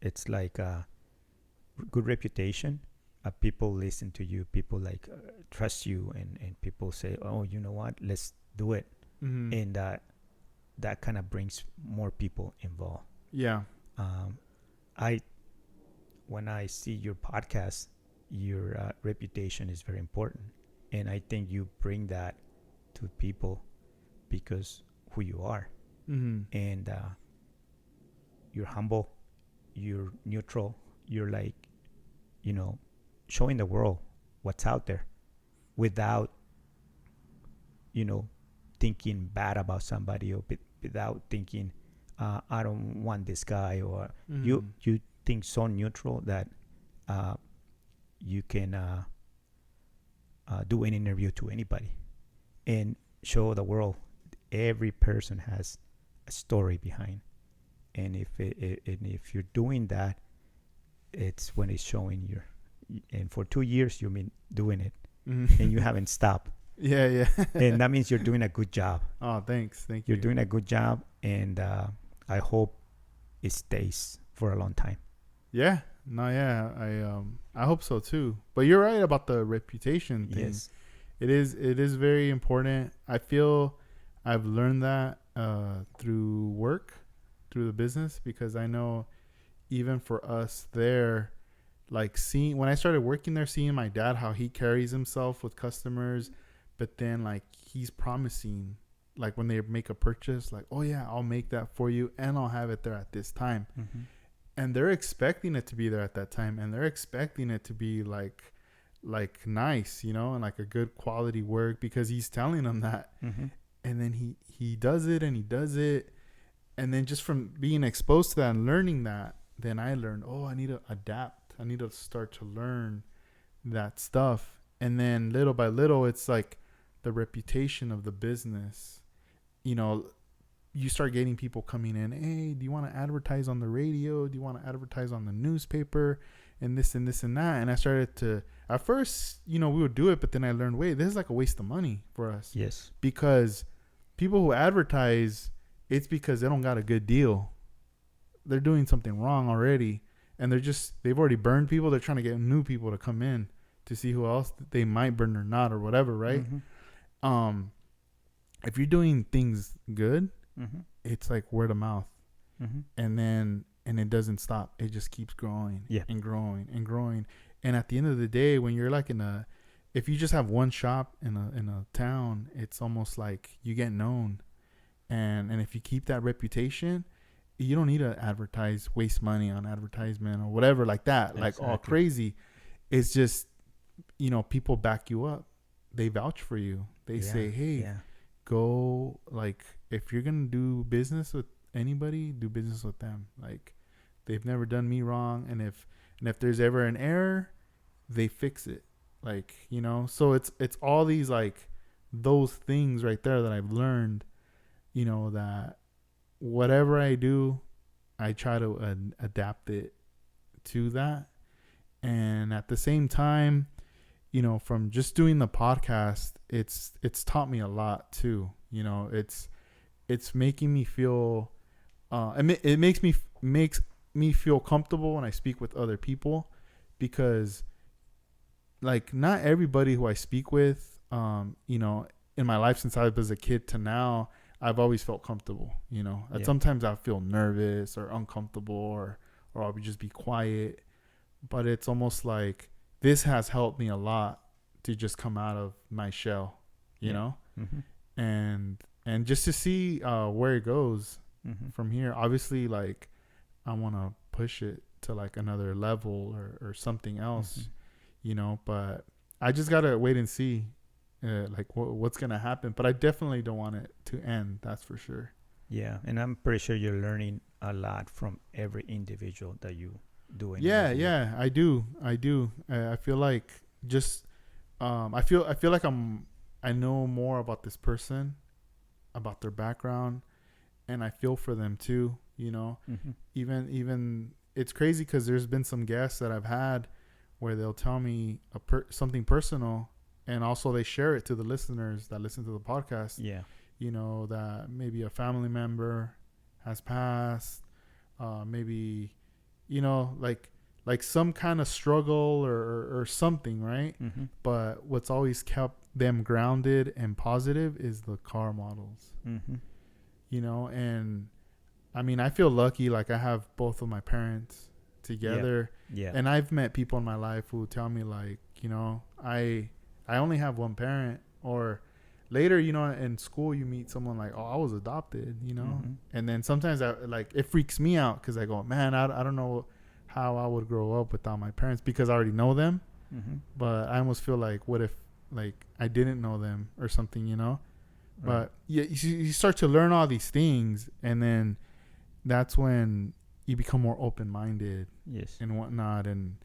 it's like a good reputation. People listen to you, people like trust you, and people say, oh, you know what, let's do it. And that kind of brings more people involved. Yeah. When I see your podcast, your reputation is very important, and I think you bring that to people because who you are. And you're humble, you're neutral, you're like, showing the world what's out there without thinking bad about somebody, or without thinking I don't want this guy, or you think so neutral that you can do an interview to anybody and show the world every person has a story behind. And if you're doing that, it's when it's showing you. And for 2 years you've been doing it, and you haven't stopped. Yeah. And that means you're doing a good job. Oh, thanks. Thank You're you. doing a good job, and I hope it stays for a long time. Yeah. No, yeah. I hope so too. But you're right about the reputation thing. Yes. It is very important. I feel I've learned that through work, through the business, because I know even for us there, like when I started working there, seeing my dad, how he carries himself with customers, but then like he's promising, like when they make a purchase, like, oh yeah, I'll make that for you and I'll have it there at this time. Mm-hmm. And they're expecting it to be there at that time, and they're expecting it to be like nice, you know, and like a good quality work, because he's telling them that. Mm-hmm. And then he does it, and he does it, and then just from being exposed to that and learning that, then I learned, oh, I need to adapt, I need to start to learn that stuff. And then little by little, it's like the reputation of the business, you know, you start getting people coming in, hey, do you want to advertise on the radio, do you want to advertise on the newspaper, and this and this and that. And I started to, at first, you know, we would do it, but then I learned, wait, this is like a waste of money for us. Yes. Because people who advertise, it's because they don't got a good deal. They're doing something wrong already, and they've already burned people. They're trying to get new people to come in to see who else they might burn or not, or whatever, right? Mm-hmm. If you're doing things good, Mm-hmm. it's like word of mouth. Mm-hmm. And it doesn't stop. It just keeps growing, yeah, and growing and growing. And at the end of the day, when you're like if you just have one shop in a town, it's almost like you get known. And if you keep that reputation, you don't need to waste money on advertisement or whatever like that, exactly. Like all crazy. It's just, you know, people back you up. They vouch for you. They say, hey, go, like, if you're going to do business with anybody, do business with them. Like, they've never done me wrong. And if there's ever an error, they fix it. Like, you know, so it's all these, like, those things right there that I've learned, you know, that whatever I do, I try to adapt it to that. And at the same time, you know, from just doing the podcast, it's taught me a lot too. You know, it's making me feel, it makes me feel comfortable when I speak with other people, because like not everybody who I speak with, you know, in my life since I was a kid to now, I've always felt comfortable, you know. And sometimes I feel nervous or uncomfortable, or I'll just be quiet, but it's almost like this has helped me a lot to just come out of my shell, you know, and just to see where it goes from here. Obviously, like, I want to push it to like another level or something else, you know, but I just got to wait and see like what's going to happen. But I definitely don't want it to end. That's for sure. Yeah. And I'm pretty sure you're learning a lot from every individual that you do. Yeah, I do. I feel like just, I feel like I know more about this person, about their background, and I feel for them too, you know. Even it's crazy because there's been some guests that I've had where they'll tell me something personal, and also they share it to the listeners that listen to the podcast. Yeah. You know, that maybe a family member has passed, maybe, you know, like some kind of struggle or something, right? But what's always kept them grounded and positive is the car models. You know, and I mean, I feel lucky, like I have both of my parents together. Yeah. And I've met people in my life who tell me, like, you know, I only have one parent. Or later, you know, in school you meet someone like, oh, I was adopted, you know. And then sometimes it freaks me out because I go, man, I don't know how I would grow up without my parents, because I already know them. But I almost feel like, what if like I didn't know them or something, you know. But yeah, you start to learn all these things, and then that's when you become more open-minded. Yes. And whatnot. And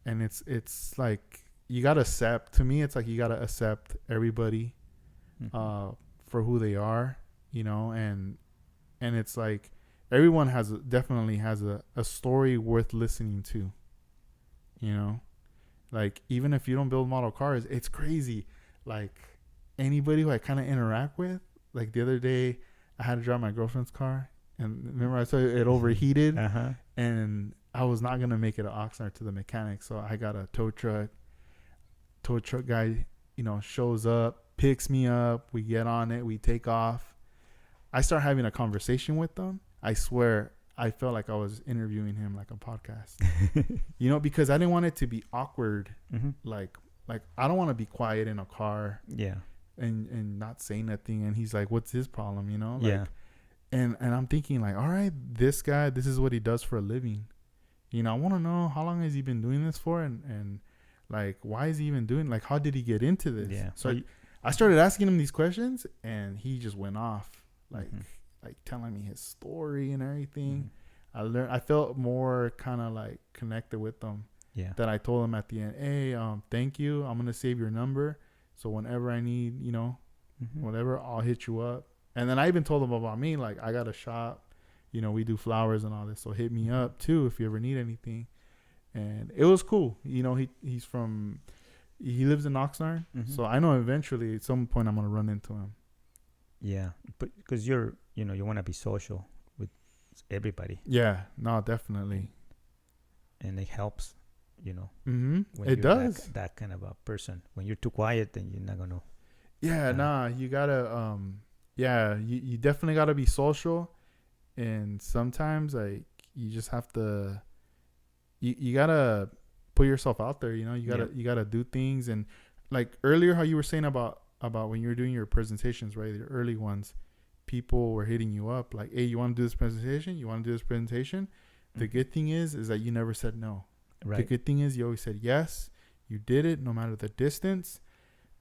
it's like you gotta accept, to me it's like you gotta accept everybody for who they are, you know. And it's like everyone definitely has a story worth listening to, you know. Like, even if you don't build model cars, it's crazy. Like, anybody who I kind of interact with, like the other day I had to drive my girlfriend's car, and remember I said it overheated, and I was not going to make it an Oxnard to the mechanic. So I got a tow truck guy, you know, shows up, picks me up, we get on it, we take off. I start having a conversation with them. I swear I felt like I was interviewing him like a podcast, you know, because I didn't want it to be awkward. Like I don't want to be quiet in a car. Yeah. and not say nothing. And he's like, what's his problem, you know? Like, Yeah. and I'm thinking like, all right, this guy, this is what he does for a living. You know, I want to know how long has he been doing this for, and like, why is he even doing, like, how did he get into this? Yeah. So I started asking him these questions, and he just went off, like, Mhm. like telling me his story and everything. Mhm. I felt more kind of like connected with him. Yeah. That I told him at the end, hey, thank you. I'm gonna save your number, so whenever I need, you know, Mhm. whatever, I'll hit you up. And then I even told him about me, like, I got a shop, you know, we do flowers and all this, so hit me up too if you ever need anything. And it was cool, you know. He lives in Oxnard, Mhm. so I know eventually at some point I'm gonna run into him. Yeah, but because you want to be social with everybody, Yeah, no, definitely. and it helps, you know. Mm-hmm. When It you're does. that kind of a person. When you're too quiet, then you're not gonna. Yeah, nah, you gotta yeah, you definitely gotta be social, and sometimes like you just have to you gotta put yourself out there, you know. You gotta do things. And like earlier how you were saying about when you were doing your presentations, right, the early ones, people were hitting you up like, hey, you want to do this presentation, the good thing is that you never said no. Right. The good thing is you always said yes. You did it no matter the distance,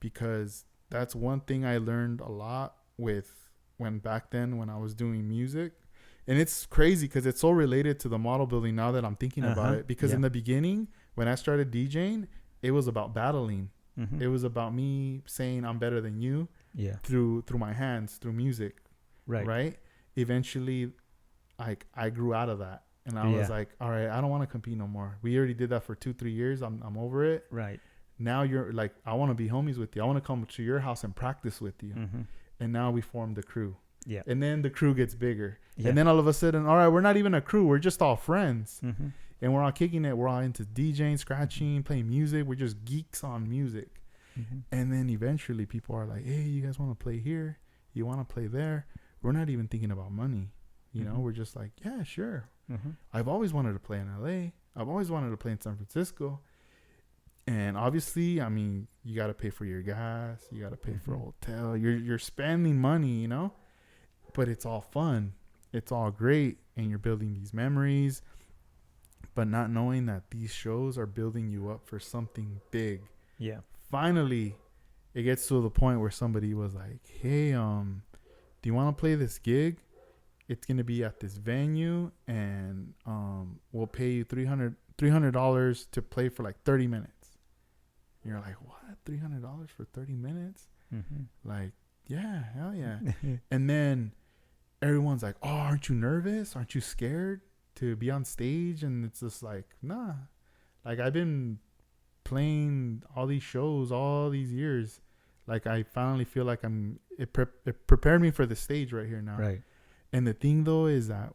because that's one thing I learned a lot when I was doing music. And it's crazy because it's so related to the model building now that I'm thinking about it. Because in the beginning, when I started DJing, it was about battling. Mm-hmm. It was about me saying I'm better than you. Yeah. Through my hands, through music. Right. Eventually, I grew out of that, and I was like, all right, I don't want to compete no more. We already did that for 2-3 years. I'm over it. Right. Now you're like, I want to be homies with you. I want to come to your house and practice with you. Mm-hmm. And now we formed the crew. Yeah. And then the crew gets bigger. Yeah. And then all of a sudden, all right, we're not even a crew. We're just all friends. Mm-hmm. And we're all kicking it. We're all into DJing, scratching, playing music. We're just geeks on music. Mm-hmm. And then eventually people are like, hey, you guys want to play here? You want to play there? We're not even thinking about money. You know, we're just like, yeah, sure. Mm-hmm. I've always wanted to play in LA. I've always wanted to play in San Francisco. And obviously, I mean, you got to pay for your gas. You got to pay for a hotel. You're spending money, you know, but it's all fun. It's all great. And you're building these memories, but not knowing that these shows are building you up for something big. Yeah. Finally, it gets to the point where somebody was like, hey, do you want to play this gig? It's going to be at this venue, and we'll pay you $300 to play for like 30 minutes. You're like, what? $300 for 30 minutes? Mm-hmm. Like, yeah, hell yeah. And then everyone's like, oh, aren't you nervous? Aren't you scared to be on stage? And it's just like, nah. Like, I've been playing all these shows all these years. Like, I finally feel like it prepared me for the stage right here now. Right. And the thing, though, is that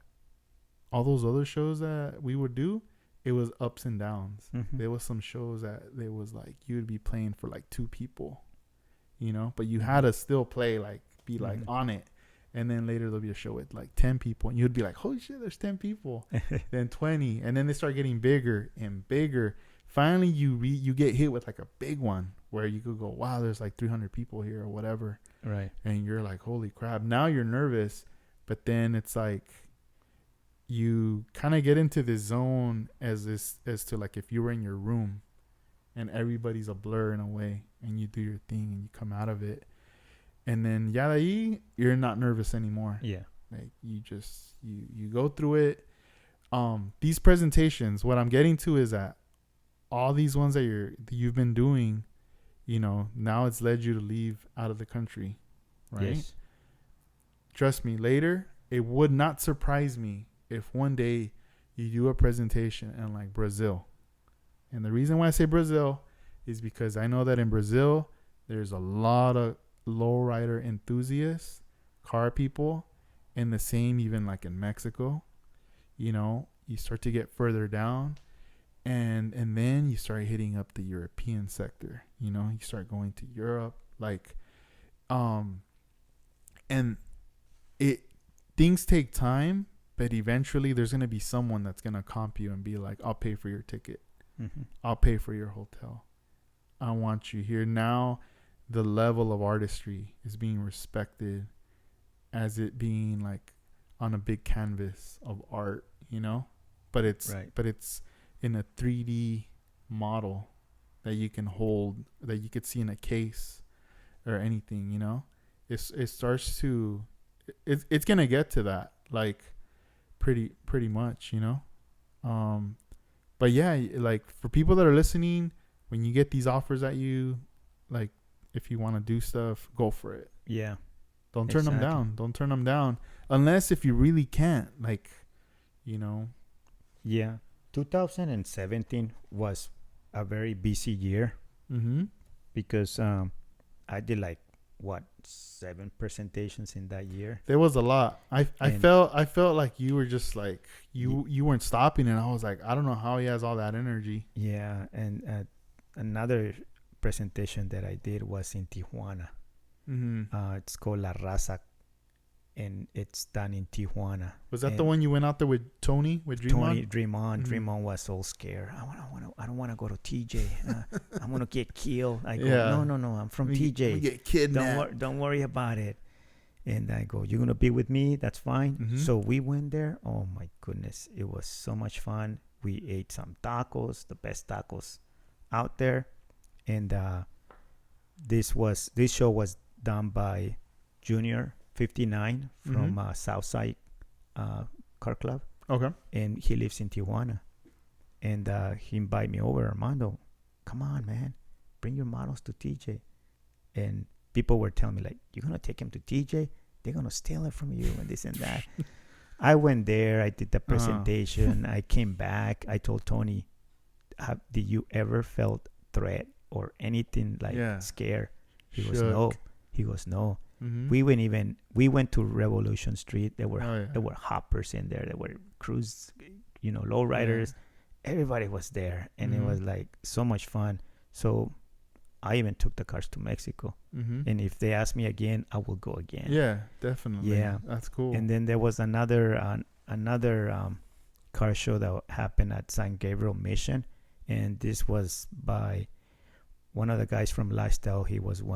all those other shows that we would do, it was ups and downs. Mm-hmm. There was some shows that there was like, you would be playing for like 2 people, you know, but you had to still play, like, be like on it. And then later there'll be a show with like 10 people, and you'd be like, holy shit, there's 10 people. Then 20. And then they start getting bigger and bigger. Finally, you get hit with like a big one where you could go, wow, there's like 300 people here or whatever. Right. And you're like, holy crap. Now you're nervous, but then it's like, you kind of get into this zone as to like if you were in your room and everybody's a blur in a way, and you do your thing and you come out of it, and then you're not nervous anymore. Yeah. Like you just you go through it. These presentations, what I'm getting to is that all these ones that you've been doing, you know, now it's led you to leave out of the country, right? Yes. Trust me, later it would not surprise me if one day you do a presentation in like Brazil. And the reason why I say Brazil is because I know that in Brazil, there's a lot of lowrider enthusiasts, car people, and the same even like in Mexico. You know, you start to get further down, and then you start hitting up the European sector. You know, you start going to Europe, like, and things take time. But eventually there's going to be someone that's going to comp you and be like, I'll pay for your ticket. Mm-hmm. I'll pay for your hotel. I want you here. Now the level of artistry is being respected as it being like on a big canvas of art, you know, but it's Right. in a 3D model that you can hold, that you could see in a case or anything, you know. It starts to it's gonna get to that, like pretty much, you know. But yeah, like for people that are listening, when you get these offers at you, like if you want to do stuff, go for it. Yeah. Don't turn them Exactly. down. Don't turn them down unless if you really can't, like, you know. Yeah. 2017 was a very busy year Mhm. because I did like what 7 presentations in that year. There was a lot. I And- felt like you were just like you weren't stopping, and I was like, I don't know how he has all that energy. Yeah, and another presentation that I did was in Tijuana. Mhm. It's called La Raza, and it's done in Tijuana. Was that And the one you went out there with Tony, with Dream Tony On? Dream On, Mhm. Dream On was all scared. I don't want to go to TJ. I'm gonna get killed. I go, Yeah. no. I'm from We TJ. get kidnapped. Don't worry about it. And I go, you're gonna be with me. That's fine. Mhm. So we went there. Oh my goodness, it was so much fun. We ate some tacos, the best tacos out there, and this show was done by Junior 59 from Southside Car Club, Okay. and he lives in Tijuana. And he invited me over. Armando, come on, man, bring your models to TJ. And people were telling me like, you're gonna take him to TJ, they're gonna steal it from you and this and that. I went there, I did the presentation, I came back, I told Tony, did you ever felt threat or anything like scare? He goes, no. He goes, no. Mhm. We went to Revolution Street. There were Oh, yeah. there were hoppers in there. There were cruise, lowriders. Everybody was there, and it Mhm. was like so much fun. So I even took the cars to Mexico, Mhm. and if they ask me again, I will go again. Yeah, definitely. Yeah. That's cool. And then there was another car show that happened at San Gabriel Mission, and this was by one of the guys from Lifestyle. He was one